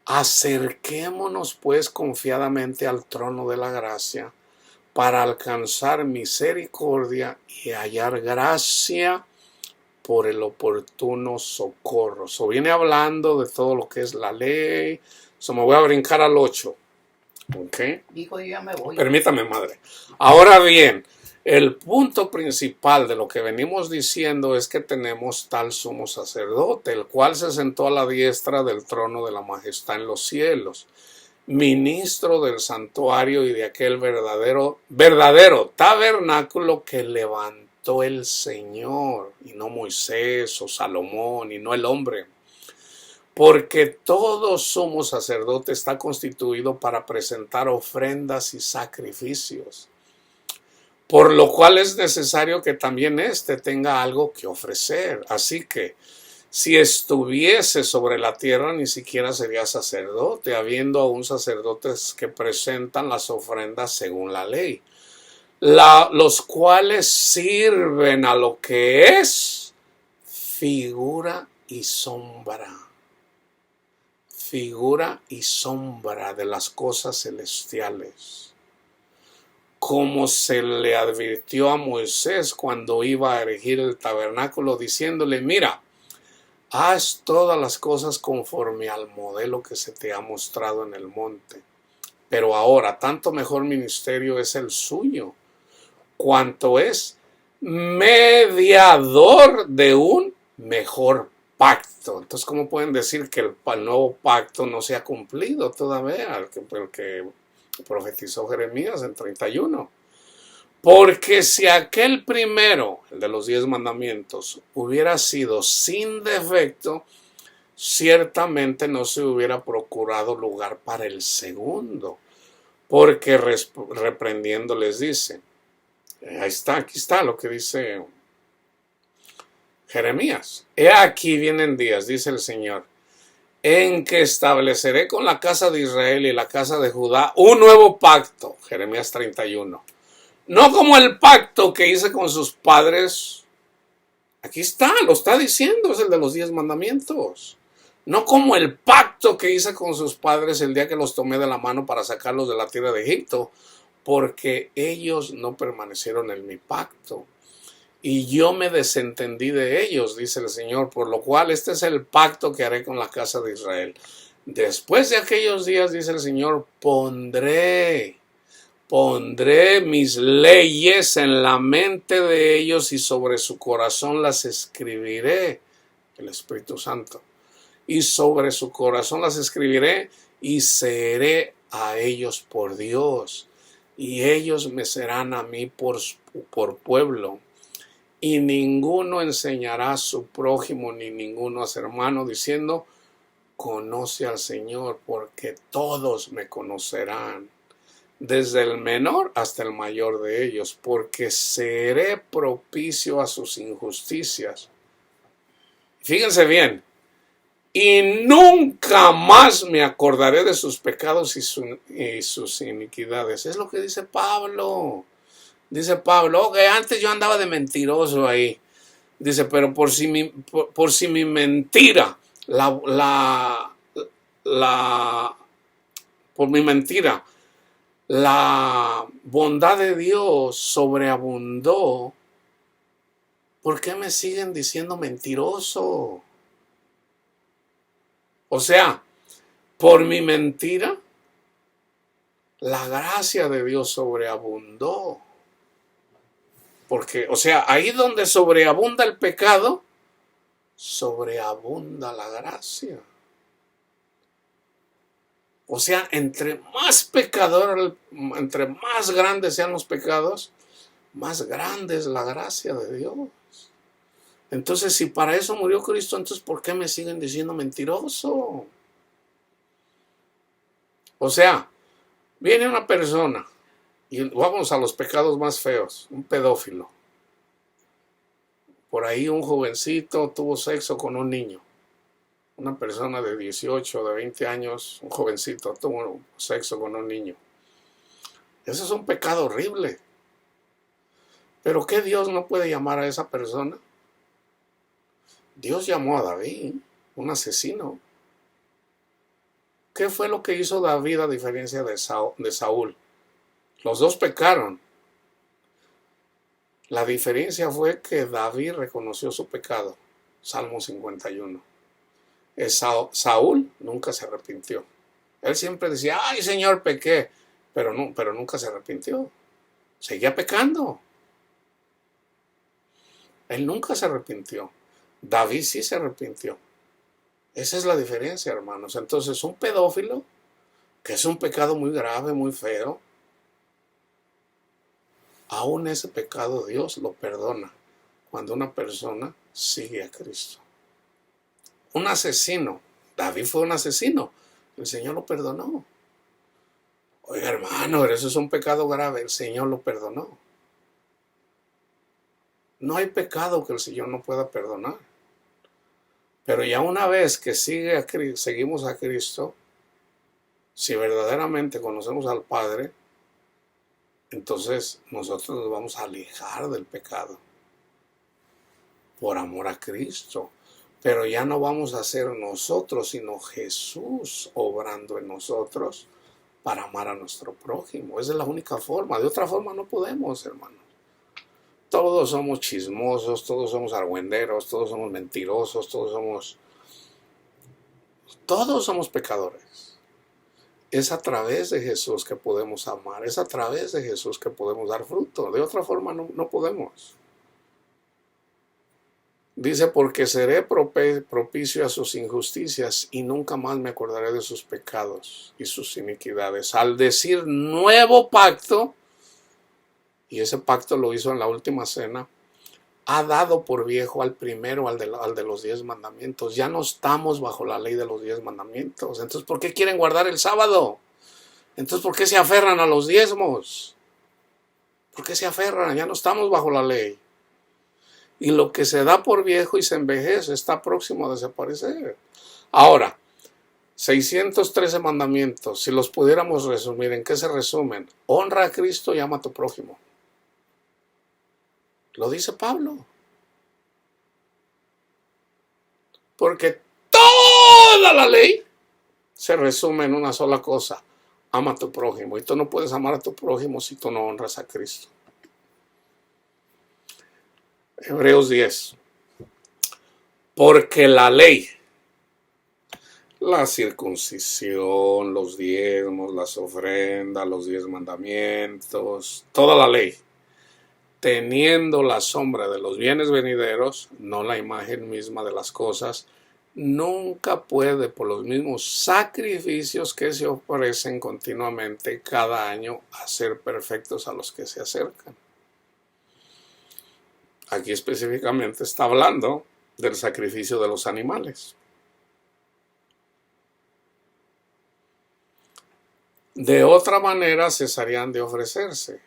Acerquémonos pues confiadamente al trono de la gracia para alcanzar misericordia y hallar gracia por el oportuno socorro. So viene hablando de todo lo que es la ley. So me voy a brincar al 8. ¿Ok? Dijo, yo ya me voy. Permítame, madre. Ahora bien, el punto principal de lo que venimos diciendo es que tenemos tal sumo sacerdote, el cual se sentó a la diestra del trono de la majestad en los cielos, ministro del santuario y de aquel verdadero tabernáculo que levantó el Señor, y no Moisés o Salomón, y no el hombre. Porque todo sumo sacerdote está constituido para presentar ofrendas y sacrificios, por lo cual es necesario que también éste tenga algo que ofrecer. Así que, si estuviese sobre la tierra, ni siquiera sería sacerdote, habiendo aún sacerdotes que presentan las ofrendas según la ley, los cuales sirven a lo que es figura y sombra de las cosas celestiales, como se le advirtió a Moisés cuando iba a erigir el tabernáculo, diciéndole: mira, haz todas las cosas conforme al modelo que se te ha mostrado en el monte. Pero ahora, tanto mejor ministerio es el suyo, cuanto es mediador de un mejor pacto. Entonces, ¿cómo pueden decir que el nuevo pacto no se ha cumplido todavía? El que profetizó Jeremías en 31. Porque si aquel primero, el de los 10 mandamientos, hubiera sido sin defecto, ciertamente no se hubiera procurado lugar para el segundo. Porque reprendiendo les dice, aquí está lo que dice Jeremías. He aquí vienen días, dice el Señor, en que estableceré con la casa de Israel y la casa de Judá un nuevo pacto. Jeremías 31. No como el pacto que hice con sus padres. Aquí está, lo está diciendo, es el de los 10 mandamientos. No como el pacto que hice con sus padres el día que los tomé de la mano para sacarlos de la tierra de Egipto, porque ellos no permanecieron en mi pacto. Y yo me desentendí de ellos, dice el Señor, por lo cual este es el pacto que haré con la casa de Israel. Después de aquellos días, dice el Señor, pondré mis leyes en la mente de ellos y sobre su corazón las escribiré, el Espíritu Santo. Y sobre su corazón las escribiré y seré a ellos por Dios. Y ellos me serán a mí por pueblo. Y ninguno enseñará a su prójimo ni ninguno a su hermano diciendo, conoce al Señor, porque todos me conocerán, desde el menor hasta el mayor de ellos, porque seré propicio a sus injusticias. Fíjense bien, y nunca más me acordaré de sus pecados y sus iniquidades. Es lo que dice Pablo. Dice Pablo, que antes yo andaba de mentiroso ahí. Dice, pero por si mi mentira, por mi mentira, la bondad de Dios sobreabundó, ¿por qué me siguen diciendo mentiroso? O sea, por mi mentira, la gracia de Dios sobreabundó. Porque, o sea, ahí donde sobreabunda el pecado, sobreabunda la gracia. O sea, entre más pecador, entre más grandes sean los pecados, más grande es la gracia de Dios. Entonces, si para eso murió Cristo, entonces ¿por qué me siguen diciendo mentiroso? O sea, viene una persona, y vamos a los pecados más feos, un pedófilo. Por ahí un jovencito tuvo sexo con un niño. Una persona de 18, de 20 años, un jovencito tuvo sexo con un niño. Eso es un pecado horrible. ¿Pero qué Dios no puede llamar a esa persona? Dios llamó a David, un asesino. ¿Qué fue lo que hizo David a diferencia de Saúl? Los dos pecaron. La diferencia fue que David reconoció su pecado. Salmo 51. Saúl nunca se arrepintió. Él siempre decía, ay Señor, pequé, pero nunca se arrepintió. Seguía pecando. Él nunca se arrepintió. David sí se arrepintió. Esa es la diferencia, hermanos. Entonces, un pedófilo, que es un pecado muy grave, muy feo, aún ese pecado Dios lo perdona cuando una persona sigue a Cristo. Un asesino, David fue un asesino, el Señor lo perdonó. Oiga, hermano, eso es un pecado grave, el Señor lo perdonó. No hay pecado que el Señor no pueda perdonar. Pero ya una vez que seguimos a Cristo, si verdaderamente conocemos al Padre, entonces nosotros nos vamos a alejar del pecado por amor a Cristo. Pero ya no vamos a ser nosotros, sino Jesús obrando en nosotros para amar a nuestro prójimo. Esa es la única forma. De otra forma no podemos, hermanos. Todos somos chismosos, todos somos argüenderos, todos somos mentirosos, todos somos pecadores. Es a través de Jesús que podemos amar, es a través de Jesús que podemos dar fruto. De otra forma no podemos. Dice, porque seré propicio a sus injusticias y nunca más me acordaré de sus pecados y sus iniquidades. Al decir nuevo pacto, y ese pacto lo hizo en la última cena, ha dado por viejo al primero, al de los 10 mandamientos. Ya no estamos bajo la ley de los 10 mandamientos. Entonces, ¿por qué quieren guardar el sábado? Entonces, ¿por qué se aferran a los diezmos? ¿Por qué se aferran? Ya no estamos bajo la ley. Y lo que se da por viejo y se envejece está próximo a desaparecer. Ahora, 613 mandamientos, si los pudiéramos resumir, ¿en qué se resumen? Honra a Cristo y ama a tu prójimo. Lo dice Pablo. Porque toda la ley se resume en una sola cosa. Ama a tu prójimo. Y tú no puedes amar a tu prójimo si tú no honras a Cristo. Hebreos 10. Porque la ley, la circuncisión, los diezmos, las ofrendas, los 10 mandamientos, toda la ley, teniendo la sombra de los bienes venideros, no la imagen misma de las cosas, nunca puede, por los mismos sacrificios que se ofrecen continuamente cada año, hacer perfectos a los que se acercan. Aquí específicamente está hablando del sacrificio de los animales. De otra manera cesarían de ofrecerse,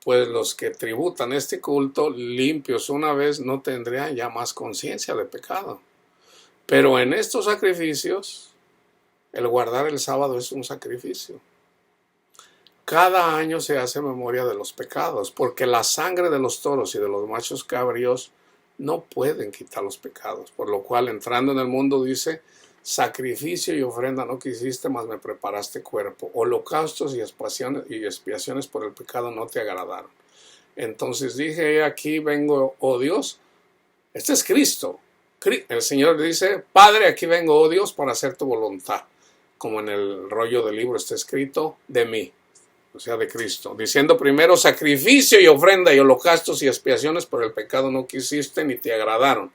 pues los que tributan este culto limpios una vez no tendrían ya más conciencia de pecado. Pero en estos sacrificios, el guardar el sábado es un sacrificio. Cada año se hace memoria de los pecados, porque la sangre de los toros y de los machos cabríos no pueden quitar los pecados. Por lo cual, entrando en el mundo, dice, sacrificio y ofrenda no quisiste, mas me preparaste cuerpo. Holocaustos y expiaciones por el pecado no te agradaron. Entonces dije, aquí vengo, oh Dios. Este es Cristo. El Señor dice, Padre, aquí vengo, oh Dios, para hacer tu voluntad. Como en el rollo del libro está escrito, de mí. O sea, de Cristo, diciendo primero, sacrificio y ofrenda y holocaustos y expiaciones por el pecado no quisiste ni te agradaron,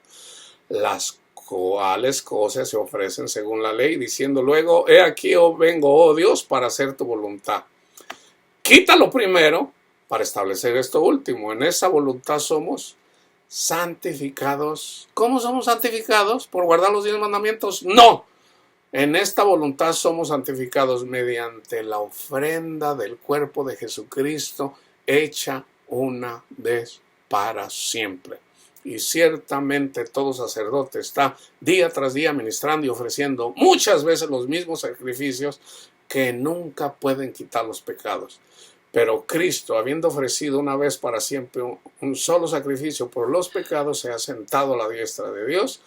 las cuales cosas se ofrecen según la ley, diciendo luego, he aquí vengo, oh Dios, para hacer tu voluntad. Quítalo primero para establecer esto último. En esa voluntad somos santificados. ¿Cómo somos santificados? ¿Por guardar los 10 mandamientos? No. En esta voluntad somos santificados mediante la ofrenda del cuerpo de Jesucristo, hecha una vez para siempre. Y ciertamente todo sacerdote está día tras día ministrando y ofreciendo muchas veces los mismos sacrificios que nunca pueden quitar los pecados. Pero Cristo, habiendo ofrecido una vez para siempre un solo sacrificio por los pecados, se ha sentado a la diestra de Dios,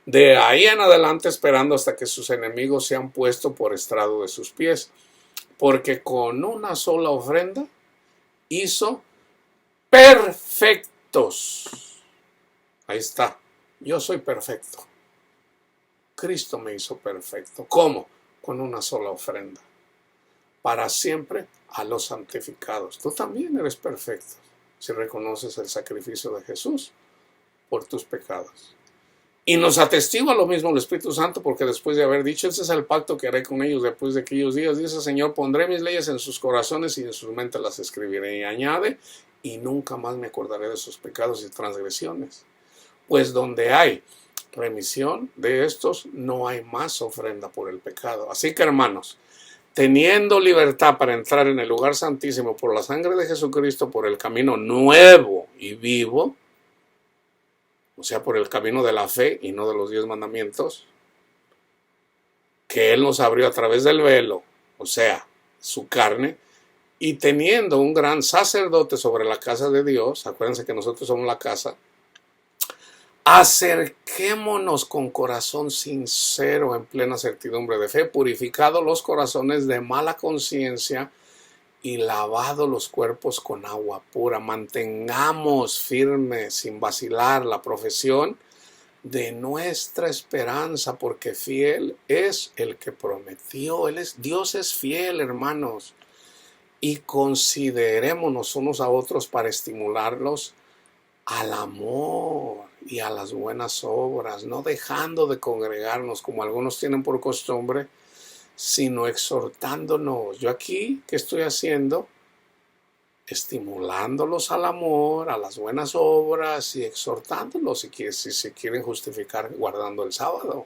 de ahí en adelante esperando hasta que sus enemigos sean puestos por estrado de sus pies. Porque con una sola ofrenda hizo perfectos. Ahí está. Yo soy perfecto. Cristo me hizo perfecto. ¿Cómo? Con una sola ofrenda. Para siempre a los santificados. Tú también eres perfecto si reconoces el sacrificio de Jesús por tus pecados. Y nos atestigua lo mismo el Espíritu Santo, porque después de haber dicho, ese es el pacto que haré con ellos después de aquellos días, dice el Señor, pondré mis leyes en sus corazones y en sus mentes las escribiré. Y añade, y nunca más me acordaré de sus pecados y transgresiones. Pues donde hay remisión de estos, no hay más ofrenda por el pecado. Así que, hermanos, teniendo libertad para entrar en el lugar santísimo por la sangre de Jesucristo, por el camino nuevo y vivo, o sea, por el camino de la fe y no de los 10 mandamientos, que Él nos abrió a través del velo, o sea, su carne, y teniendo un gran sacerdote sobre la casa de Dios, acuérdense que nosotros somos la casa, acerquémonos con corazón sincero en plena certidumbre de fe, purificados los corazones de mala conciencia y lavados los cuerpos con agua pura. Mantengamos firme, sin vacilar, la profesión de nuestra esperanza, porque fiel es el que prometió. Dios es fiel, hermanos. Y considerémonos unos a otros para estimularlos al amor y a las buenas obras, no dejando de congregarnos como algunos tienen por costumbre, sino exhortándonos. Yo aquí, ¿qué estoy haciendo? Estimulándolos al amor, a las buenas obras y exhortándolos si se quieren justificar guardando el sábado.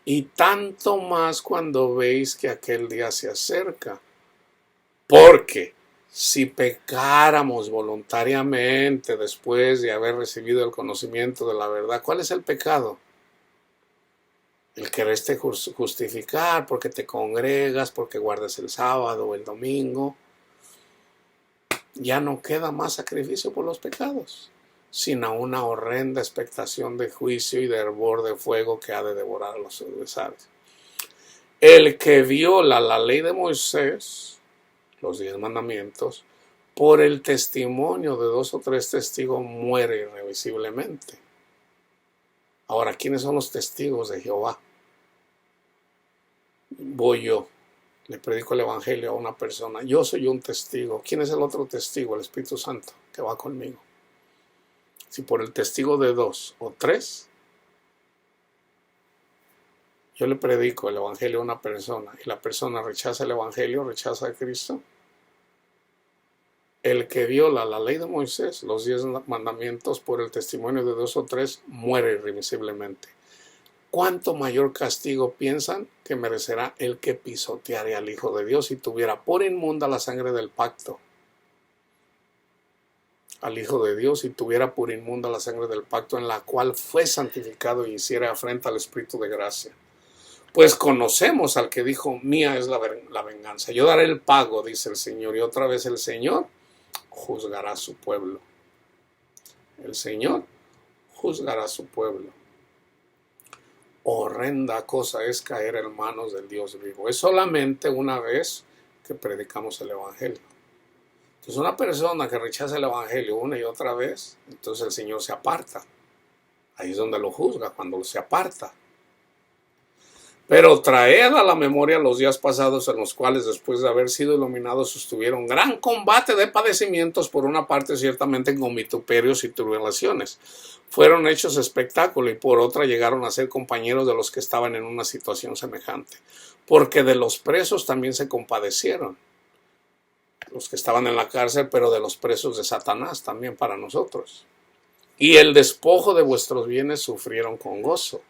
Y tanto más cuando veis que aquel día se acerca. Porque si pecáramos voluntariamente después de haber recibido el conocimiento de la verdad, ¿cuál es el pecado? El quererte justificar porque te congregas, porque guardas el sábado o el domingo. Ya no queda más sacrificio por los pecados, sino una horrenda expectación de juicio y de hervor de fuego que ha de devorar a los adversarios. El que viola la ley de Moisés, los 10 mandamientos, por el testimonio de 2 o 3 testigos muere irrevisiblemente. Ahora, ¿quiénes son los testigos de Jehová? Voy yo, le predico el evangelio a una persona, yo soy un testigo. ¿Quién es el otro testigo? El Espíritu Santo, que va conmigo. Si por el testigo de 2 o 3, yo le predico el evangelio a una persona y la persona rechaza el evangelio, rechaza a Cristo, el que viola la ley de Moisés, los 10 mandamientos, por el testimonio de 2 o 3, muere irremisiblemente. ¿Cuánto mayor castigo piensan que merecerá el que pisoteare al Hijo de Dios y tuviera por inmunda la sangre del pacto? Al Hijo de Dios y tuviera por inmunda la sangre del pacto en la cual fue santificado y hiciera afrenta al Espíritu de gracia. Pues conocemos al que dijo, mía es la venganza, yo daré el pago, dice el Señor. Y otra vez el Señor juzgará a su pueblo. El Señor juzgará a su pueblo. Horrenda cosa es caer en manos del Dios vivo. Es solamente una vez que predicamos el evangelio. Entonces una persona que rechaza el evangelio una y otra vez, entonces el Señor se aparta. Ahí es donde lo juzga, cuando se aparta. Pero traed a la memoria los días pasados en los cuales, después de haber sido iluminados, sostuvieron gran combate de padecimientos, por una parte ciertamente con vituperios y tribulaciones. Fueron hechos espectáculo y por otra llegaron a ser compañeros de los que estaban en una situación semejante. Porque de los presos también se compadecieron, los que estaban en la cárcel, pero de los presos de Satanás también para nosotros. Y el despojo de vuestros bienes sufrieron con gozo.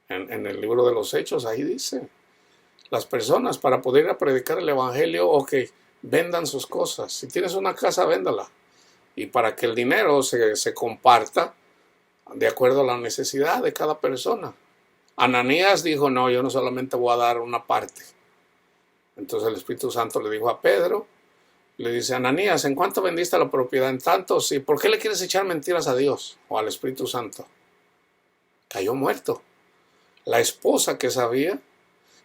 En el libro de los Hechos, ahí dice, las personas para poder ir a predicar el evangelio, vendan sus cosas. Si tienes una casa, véndala. Y para que el dinero se comparta de acuerdo a la necesidad de cada persona. Ananías dijo, no, yo no solamente voy a dar una parte. Entonces el Espíritu Santo le dijo a Pedro, Le dice, Ananías, ¿en cuánto vendiste la propiedad? En tanto, sí. ¿Por qué le quieres echar mentiras a Dios o al Espíritu Santo? Cayó muerto. La esposa que sabía.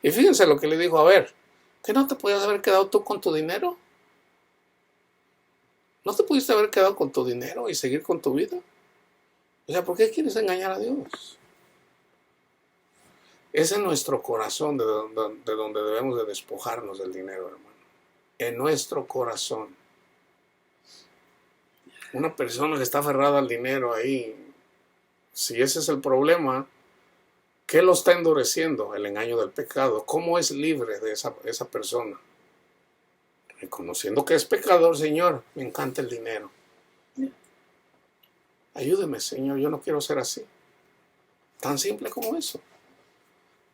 Y fíjense lo que le dijo, a ver, ¿qué no te podías haber quedado tú con tu dinero? ¿No te pudiste haber quedado con tu dinero y seguir con tu vida? O sea, ¿por qué quieres engañar a Dios? Es en nuestro corazón de donde debemos de despojarnos del dinero, hermano. En nuestro corazón. Una persona que está aferrada al dinero ahí, si ese es el problema, ¿qué lo está endureciendo? El engaño del pecado. ¿Cómo es libre de esa persona? Reconociendo que es pecador, Señor, me encanta el dinero. Ayúdeme, Señor, yo no quiero ser así. Tan simple como eso.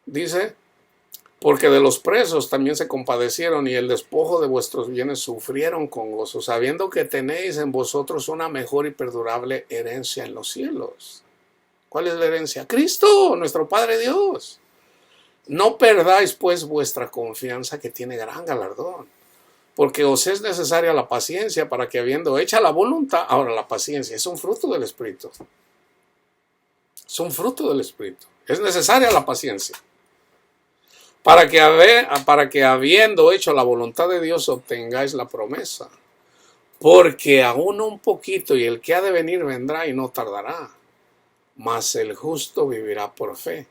Dice, porque de los presos también se compadecieron y el despojo de vuestros bienes sufrieron con gozo, sabiendo que tenéis en vosotros una mejor y perdurable herencia en los cielos. ¿Cuál es la herencia? Cristo, nuestro Padre Dios. No perdáis pues vuestra confianza, que tiene gran galardón, porque os es necesaria la paciencia para que, habiendo hecha la voluntad, ahora la paciencia es un fruto del Espíritu. Es un fruto del Espíritu. Es necesaria la paciencia. Para que habiendo hecho la voluntad de Dios obtengáis la promesa. Porque aún un poquito y el que ha de venir vendrá y no tardará. Mas el justo vivirá por fe.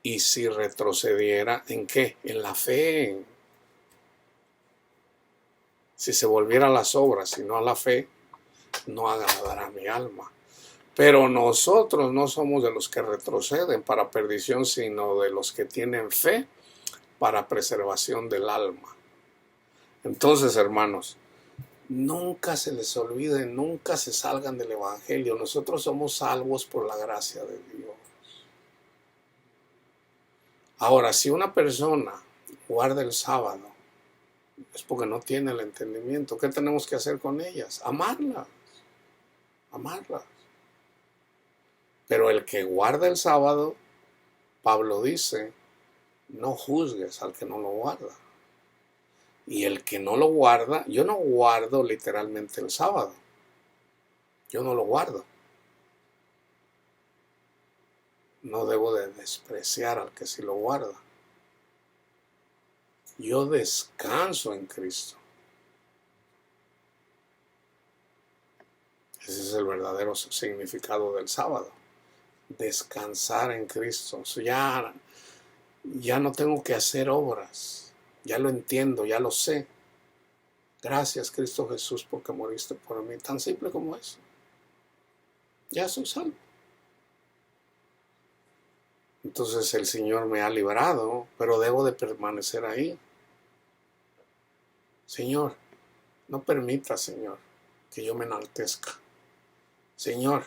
Y si retrocediera, ¿en qué? En la fe. Si se volviera a las obras y no a la fe, no agradará mi alma. Pero nosotros no somos de los que retroceden para perdición, sino de los que tienen fe para preservación del alma. Entonces, hermanos, nunca se les olvide, nunca se salgan del Evangelio. Nosotros somos salvos por la gracia de Dios. Ahora, si una persona guarda el sábado, es porque no tiene el entendimiento. ¿Qué tenemos que hacer con ellas? Amarlas. Amarlas. Pero el que guarda el sábado, Pablo dice, no juzgues al que no lo guarda. Y el que no lo guarda, yo no guardo literalmente el sábado. Yo no lo guardo. No debo de despreciar al que sí lo guarda. Yo descanso en Cristo. Ese es el verdadero significado del sábado. Descansar en Cristo. Ya no tengo que hacer obras. Ya lo entiendo, ya lo sé. Gracias, Cristo Jesús, porque moriste por mí. Tan simple como eso. Ya soy salvo. Entonces el Señor me ha librado, pero debo de permanecer ahí. Señor, no permita, Señor, que yo me enaltezca. Señor,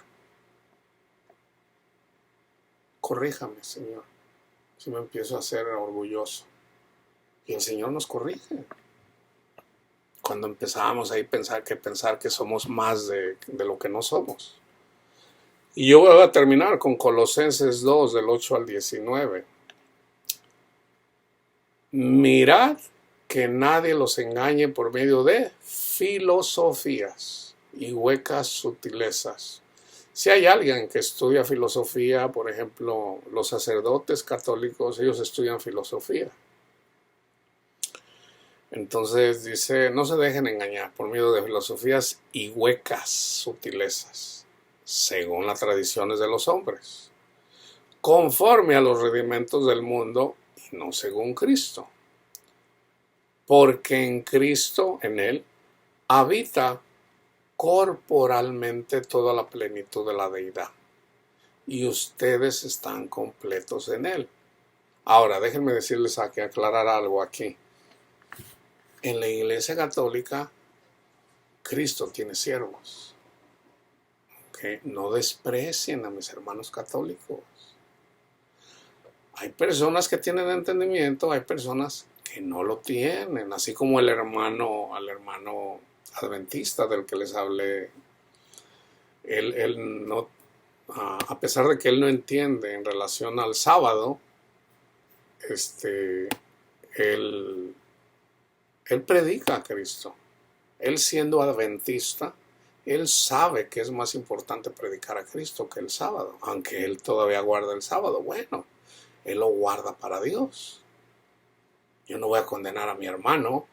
corríjame, Señor, si me empiezo a ser orgulloso. Y el Señor nos corrige. Cuando empezamos ahí pensar que somos más de lo que no somos. Y yo voy a terminar con Colosenses 2, del 8 al 19. Mirad que nadie los engañe por medio de filosofías y huecas sutilezas. Si hay alguien que estudia filosofía, por ejemplo, los sacerdotes católicos, ellos estudian filosofía. Entonces dice, no se dejen engañar por medio de filosofías y huecas sutilezas, según las tradiciones de los hombres, conforme a los rudimentos del mundo y no según Cristo. Porque en Cristo, en Él, habita corporalmente toda la plenitud de la deidad. Y ustedes están completos en Él. Ahora, déjenme decirles aquí, aclarar algo aquí. En la Iglesia Católica, Cristo tiene siervos. ¿Okay? No desprecien a mis hermanos católicos. Hay personas que tienen entendimiento, hay personas que no lo tienen, así como al hermano adventista del que les hablé. Él no, a pesar de que él no entiende en relación al sábado, él predica a Cristo. Él siendo adventista, él sabe que es más importante predicar a Cristo que el sábado, aunque él todavía guarda el sábado. Bueno, él lo guarda para Dios. Yo no voy a condenar a mi hermano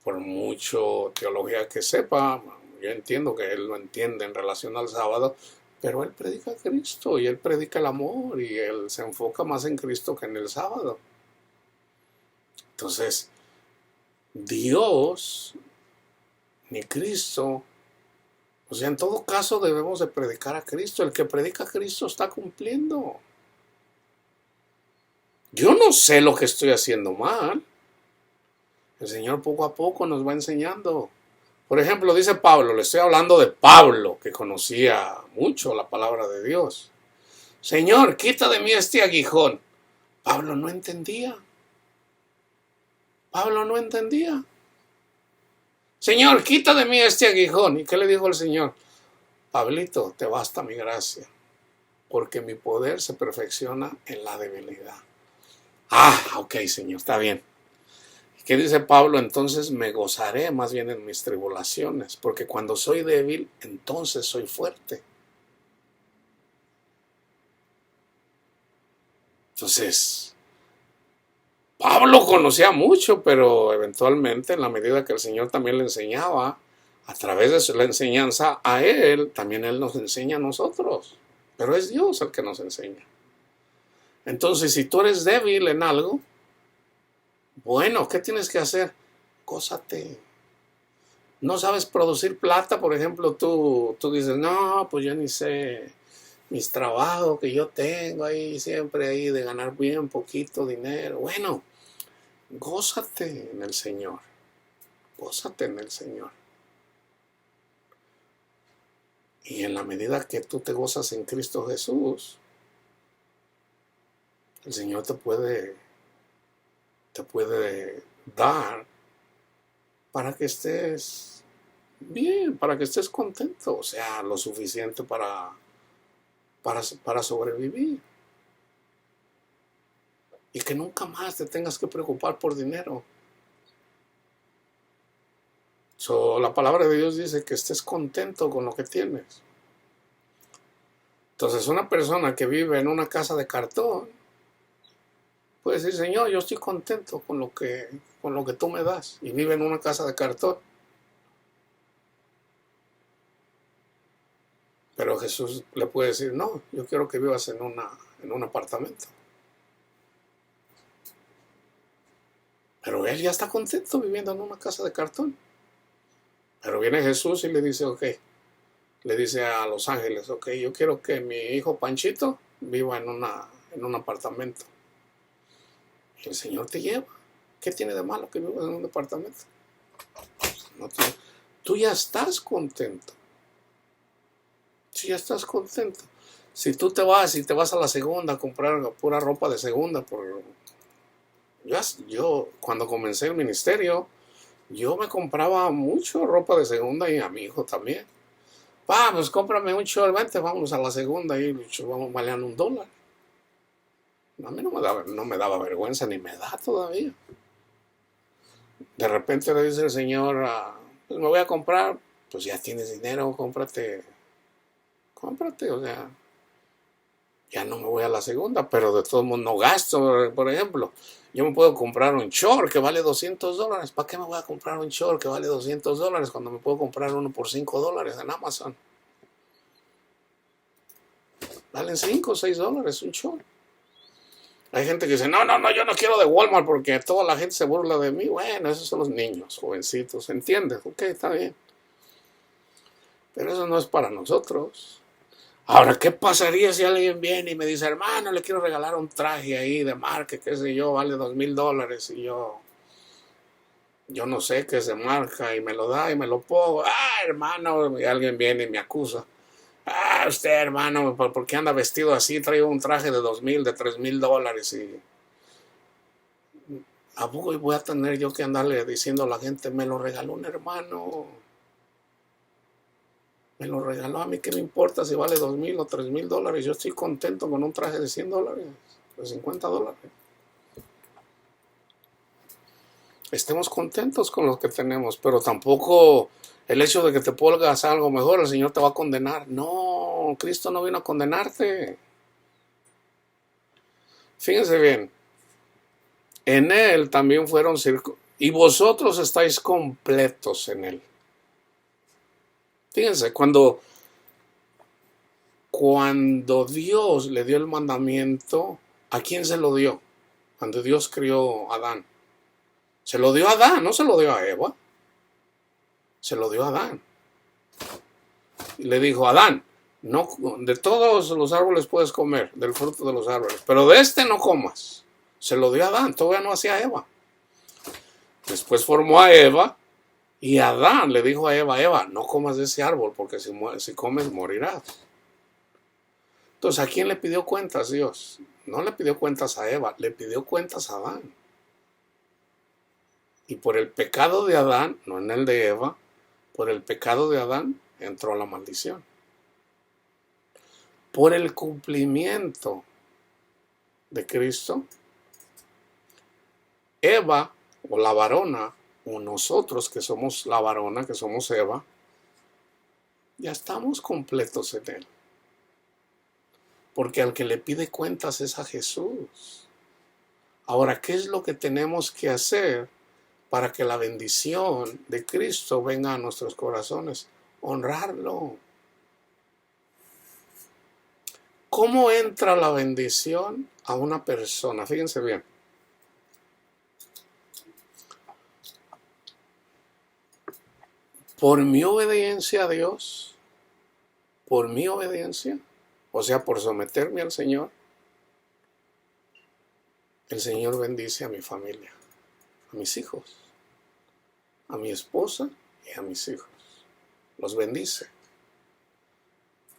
por mucho teología que sepa. Yo entiendo que él no entiende en relación al sábado, pero él predica a Cristo y él predica el amor y él se enfoca más en Cristo que en el sábado. Entonces, Dios ni Cristo, o sea, en todo caso debemos de predicar a Cristo. El que predica a Cristo está cumpliendo. Yo no sé lo que estoy haciendo mal. El Señor poco a poco nos va enseñando. Por ejemplo, dice Pablo, le estoy hablando de Pablo, que conocía mucho la palabra de Dios. Señor, quita de mí este aguijón. Pablo no entendía. Pablo no entendía. Señor, quita de mí este aguijón. ¿Y qué le dijo el Señor? Pablito, te basta mi gracia, porque mi poder se perfecciona en la debilidad. Ah, ok, Señor, está bien. ¿Qué dice Pablo? Entonces me gozaré más bien en mis tribulaciones, porque cuando soy débil, entonces soy fuerte. Entonces, Pablo conocía mucho, pero eventualmente, en la medida que el Señor también le enseñaba, a través de la enseñanza a él, también él nos enseña a nosotros. Pero es Dios el que nos enseña. Entonces, si tú eres débil en algo, bueno, ¿qué tienes que hacer? Gózate. No sabes producir plata, por ejemplo, tú dices, no, pues yo ni sé mis trabajos que yo tengo ahí, siempre ahí de ganar bien poquito dinero. Bueno, gózate en el Señor. Gózate en el Señor. Y en la medida que tú te gozas en Cristo Jesús, el Señor te puede dar para que estés bien, para que estés contento, o sea, lo suficiente para sobrevivir. Y que nunca más te tengas que preocupar por dinero. La palabra de Dios dice que estés contento con lo que tienes. Entonces, una persona que vive en una casa de cartón puede decir, Señor, yo estoy contento con lo que tú me das, y vive en una casa de cartón. Pero Jesús le puede decir, no, yo quiero que vivas en un apartamento. Pero él ya está contento viviendo en una casa de cartón. Pero viene Jesús y le dice, ok, le dice a los ángeles, ok, yo quiero que mi hijo Panchito viva en un apartamento. Y el Señor te lleva. ¿Qué tiene de malo que vivas en un apartamento? No tú ya estás contento. Si ya estás contento. Si tú te vas a la segunda a comprar pura ropa de segunda, yo cuando comencé el ministerio, yo me compraba mucho ropa de segunda y a mi hijo también. Pues cómprame un short, vente, vamos a la segunda y vamos valían $1. A mí no me daba vergüenza, ni me da todavía. De repente le dice el Señor, pues me voy a comprar, pues ya tienes dinero, cómprate, o sea, ya no me voy a la segunda, pero de todos modos no gasto. Por ejemplo, yo me puedo comprar un short que vale $200. ¿Para qué me voy a comprar un short que vale $200 cuando me puedo comprar uno por $5 en Amazon? Valen $5 o $6 un short. Hay gente que dice, no, yo no quiero de Walmart porque toda la gente se burla de mí. Bueno, esos son los niños, jovencitos, ¿entiendes? Ok, está bien. Pero eso no es para nosotros. Ahora, ¿qué pasaría si alguien viene y me dice, hermano, le quiero regalar un traje ahí de marca, qué sé yo, vale $2,000 y yo no sé qué es de marca y me lo da y me lo pongo? Hermano, y alguien viene y me acusa. Usted, hermano, ¿por qué anda vestido así? Traigo un traje de $2,000, de $3,000 y ¿a poco voy a tener yo que andarle diciendo a la gente, me lo regaló un hermano? Me lo regaló, a mí qué me importa si vale $2,000 o $3,000. Yo estoy contento con un traje de $100, de $50. estemos contentos con lo que tenemos, pero tampoco el hecho de que te pongas algo mejor, el Señor te va a condenar. No, Cristo no vino a condenarte. Fíjense bien, en Él también fueron y vosotros estáis completos en Él. Fíjense, cuando Dios le dio el mandamiento, ¿a quién se lo dio? Cuando Dios crió a Adán. Se lo dio a Adán, no se lo dio a Eva. Se lo dio a Adán. Y le dijo, Adán, no, de todos los árboles puedes comer, del fruto de los árboles, pero de este no comas. Se lo dio a Adán, todavía no hacía Eva. Después formó a Eva y Adán le dijo a Eva, Eva, no comas de ese árbol porque si comes morirás. Entonces, ¿a quién le pidió cuentas Dios? No le pidió cuentas a Eva, le pidió cuentas a Adán. Y por el pecado de Adán, no en el de Eva, por el pecado de Adán entró la maldición. Por el cumplimiento de Cristo, Eva o la varona, o nosotros que somos la varona, que somos Eva, ya estamos completos en Él. Porque al que le pide cuentas es a Jesús. Ahora, ¿qué es lo que tenemos que hacer para que la bendición de Cristo venga a nuestros corazones? Honrarlo. ¿Cómo entra la bendición a una persona? Fíjense bien. Por mi obediencia a Dios, por mi obediencia, o sea, por someterme al Señor, el Señor bendice a mi familia, a mis hijos, a mi esposa y a mis hijos. Los bendice.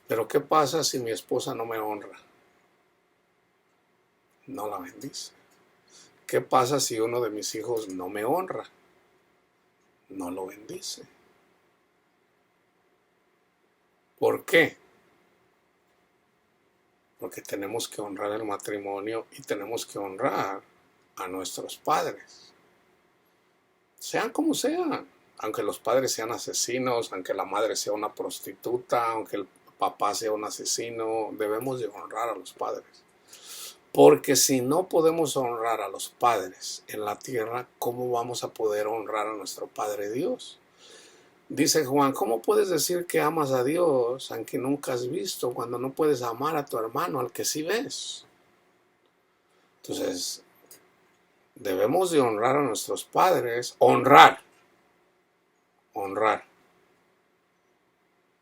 Pero ¿qué pasa si mi esposa no me honra? No la bendice. ¿Qué pasa si uno de mis hijos no me honra? No lo bendice. ¿Por qué? Porque tenemos que honrar el matrimonio y tenemos que honrar a nuestros padres. Sean como sean. Aunque los padres sean asesinos, aunque la madre sea una prostituta, aunque el papá sea un asesino, debemos de honrar a los padres. Porque si no podemos honrar a los padres en la tierra, ¿cómo vamos a poder honrar a nuestro Padre Dios? Dice Juan, ¿cómo puedes decir que amas a Dios aunque nunca has visto, cuando no puedes amar a tu hermano al que sí ves? Entonces, debemos de honrar a nuestros padres. Honrar.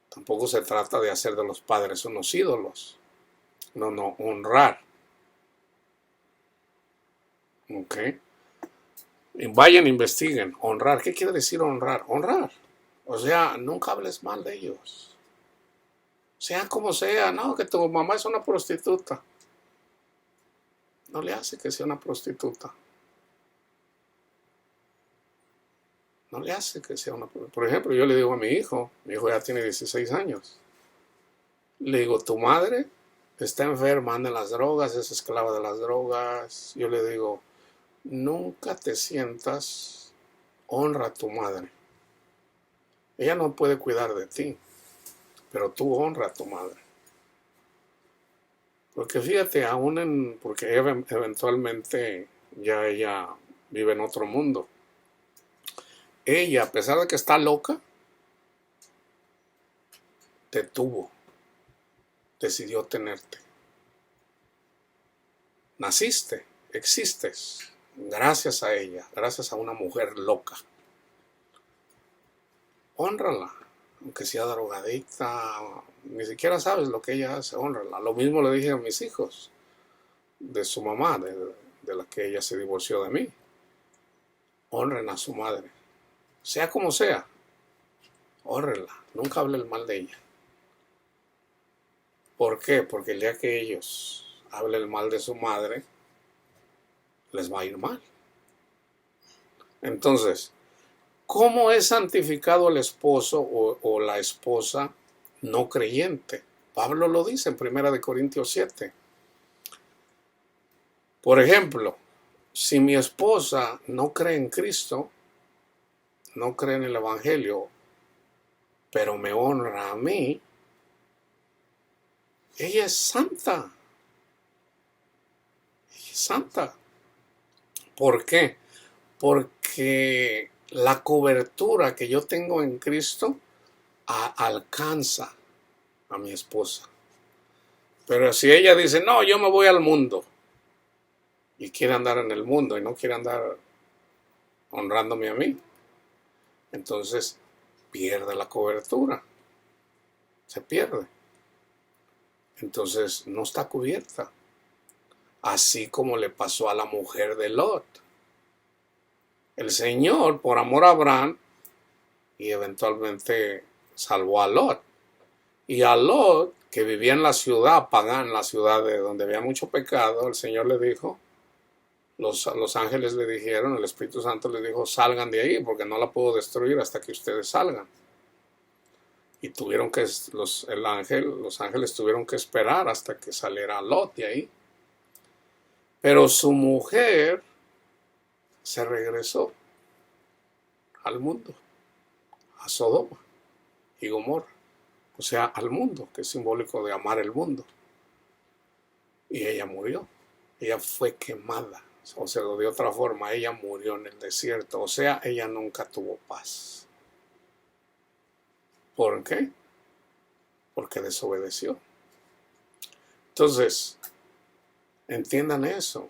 Tampoco se trata de hacer de los padres unos ídolos. No, honrar. ¿Ok? Y vayan, investiguen. Honrar. ¿Qué quiere decir honrar? Honrar. O sea, nunca hables mal de ellos. Sea como sea, no, que tu mamá es una prostituta. No le hace que sea una prostituta. No le hace que sea una prostituta. Por ejemplo, yo le digo a mi hijo ya tiene 16 años. Le digo, tu madre está enferma, anda en las drogas, es esclava de las drogas. Yo le digo, nunca te sientas, honra a tu madre. Ella no puede cuidar de ti, pero tú honra a tu madre. Porque fíjate, porque eventualmente ya ella vive en otro mundo. Ella, a pesar de que está loca, te tuvo, decidió tenerte. Naciste, existes, gracias a ella, gracias a una mujer loca. Hónrala, aunque sea drogadicta, ni siquiera sabes lo que ella hace, hónrala. Lo mismo le dije a mis hijos, de su mamá, de la que ella se divorció de mí. Honren a su madre, sea como sea, hónrenla, nunca hablen mal de ella. ¿Por qué? Porque el día que ellos hablen mal de su madre, les va a ir mal. Entonces, ¿cómo es santificado el esposo o la esposa no creyente? Pablo lo dice en 1 Corintios 7. Por ejemplo, si mi esposa no cree en Cristo, no cree en el Evangelio, pero me honra a mí, ella es santa. Ella es santa. ¿Por qué? Porque la cobertura que yo tengo en Cristo alcanza a mi esposa. Pero si ella dice, no, yo me voy al mundo, y quiere andar en el mundo y no quiere andar honrándome a mí, entonces pierde la cobertura, se pierde. Entonces no está cubierta. Así como le pasó a la mujer de Lot. El Señor, por amor a Abraham, y eventualmente salvó a Lot. Y a Lot, que vivía en la ciudad pagana, en la ciudad de donde había mucho pecado, el Señor le dijo, los ángeles le dijeron, el Espíritu Santo le dijo, salgan de ahí, porque no la puedo destruir hasta que ustedes salgan. Y tuvieron que, los ángeles tuvieron que esperar hasta que saliera Lot de ahí. Pero su mujer se regresó al mundo, a Sodoma y Gomorra, o sea, al mundo, que es simbólico de amar el mundo. Y ella murió, ella fue quemada, o sea, de otra forma, ella murió en el desierto, o sea, ella nunca tuvo paz. ¿Por qué? Porque desobedeció. Entonces, entiendan eso.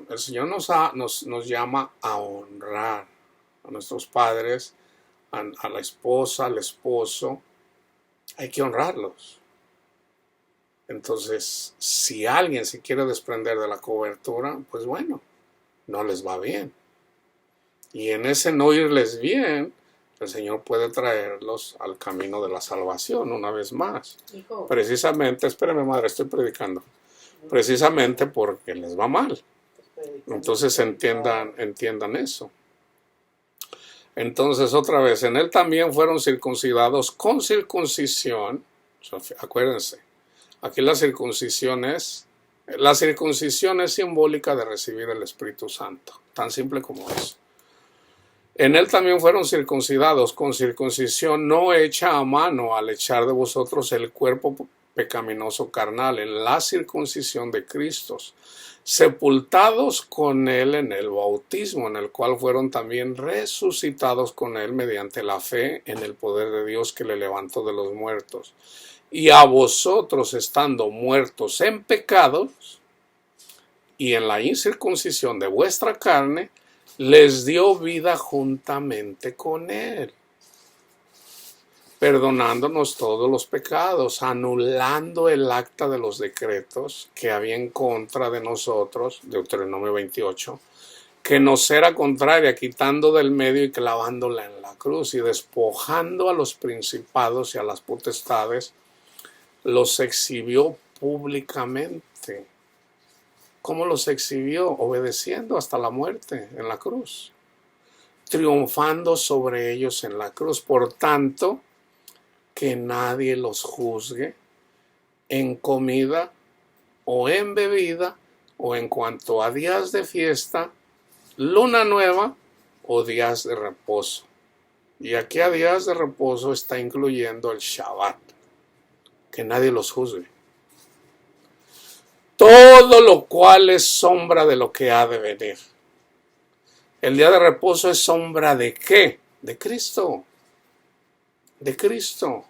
El Señor nos llama a honrar a nuestros padres, a la esposa, al esposo. Hay que honrarlos. Entonces, si alguien se quiere desprender de la cobertura, pues bueno, no les va bien. Y en ese no irles bien, el Señor puede traerlos al camino de la salvación una vez más. Hijo. Precisamente, espérame madre, estoy predicando. Precisamente porque les va mal. Entonces entiendan eso. Entonces otra vez, en él también fueron circuncidados con circuncisión. Acuérdense, aquí la circuncisión es simbólica de recibir el Espíritu Santo. Tan simple como eso. En él también fueron circuncidados con circuncisión no hecha a mano al echar de vosotros el cuerpo pecaminoso carnal en la circuncisión de Cristo, sepultados con él en el bautismo, en el cual fueron también resucitados con él mediante la fe en el poder de Dios que le levantó de los muertos. Y a vosotros, estando muertos en pecados y en la incircuncisión de vuestra carne, les dio vida juntamente con él, perdonándonos todos los pecados, anulando el acta de los decretos que había en contra de nosotros, Deuteronomio 28, que nos era contraria, quitando del medio y clavándola en la cruz, y despojando a los principados y a las potestades, los exhibió públicamente. ¿Cómo los exhibió? Obedeciendo hasta la muerte en la cruz, triunfando sobre ellos en la cruz. Por tanto, que nadie los juzgue en comida o en bebida o en cuanto a días de fiesta, luna nueva o días de reposo. Y aquí a días de reposo está incluyendo el Shabbat. Que nadie los juzgue. Todo lo cual es sombra de lo que ha de venir. El día de reposo es sombra ¿de qué? De Cristo. De Cristo.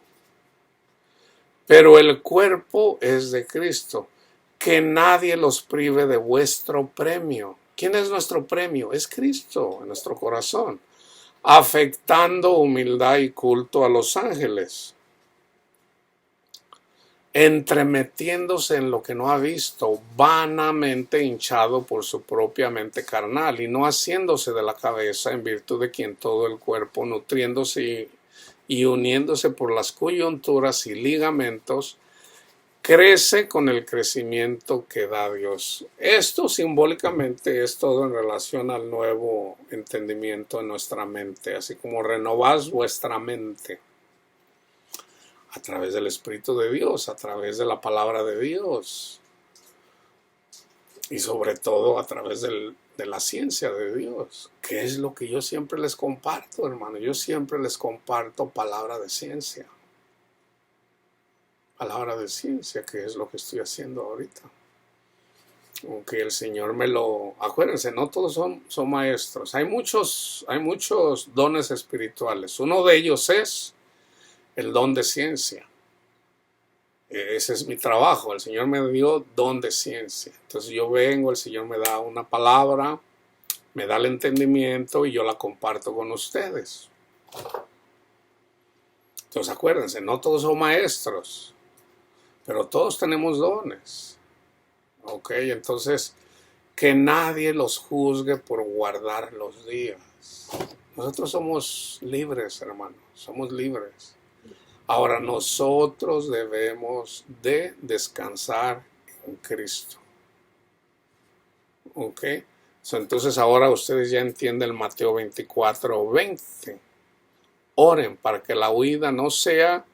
Pero el cuerpo es de Cristo. Que nadie los prive de vuestro premio. ¿Quién es nuestro premio? Es Cristo en nuestro corazón. Afectando humildad y culto a los ángeles. Entremetiéndose en lo que no ha visto, vanamente hinchado por su propia mente carnal, y no haciéndose de la cabeza, en virtud de quien todo el cuerpo, nutriéndose y uniéndose por las coyunturas y ligamentos, crece con el crecimiento que da Dios. Esto simbólicamente es todo en relación al nuevo entendimiento en nuestra mente, así como renovás vuestra mente. A través del Espíritu de Dios, a través de la palabra de Dios. Y sobre todo a través de la ciencia de Dios, que es lo que yo siempre les comparto, hermano. Yo siempre les comparto palabra de ciencia. Palabra de ciencia, que es lo que estoy haciendo ahorita. Aunque el Señor me lo... Acuérdense, no todos son maestros. Hay muchos dones espirituales. Uno de ellos es el don de ciencia. Ese es mi trabajo. El Señor me dio don de ciencia. Entonces yo vengo, el Señor me da una palabra, me da el entendimiento y yo la comparto con ustedes. Entonces acuérdense, no todos son maestros, pero todos tenemos dones. Ok, entonces que nadie los juzgue por guardar los días. Nosotros somos libres, hermanos, somos libres. Ahora nosotros debemos de descansar en Cristo. ¿Ok? Entonces ahora ustedes ya entienden el Mateo 24:20. Oren para que la huida no sea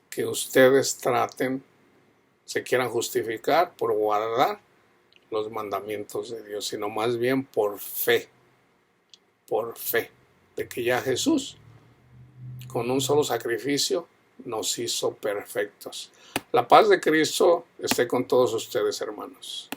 que ustedes se quieran justificar por guardar los mandamientos de Dios, sino más bien por fe, de que ya Jesús con un solo sacrificio nos hizo perfectos. La paz de Cristo esté con todos ustedes, hermanos.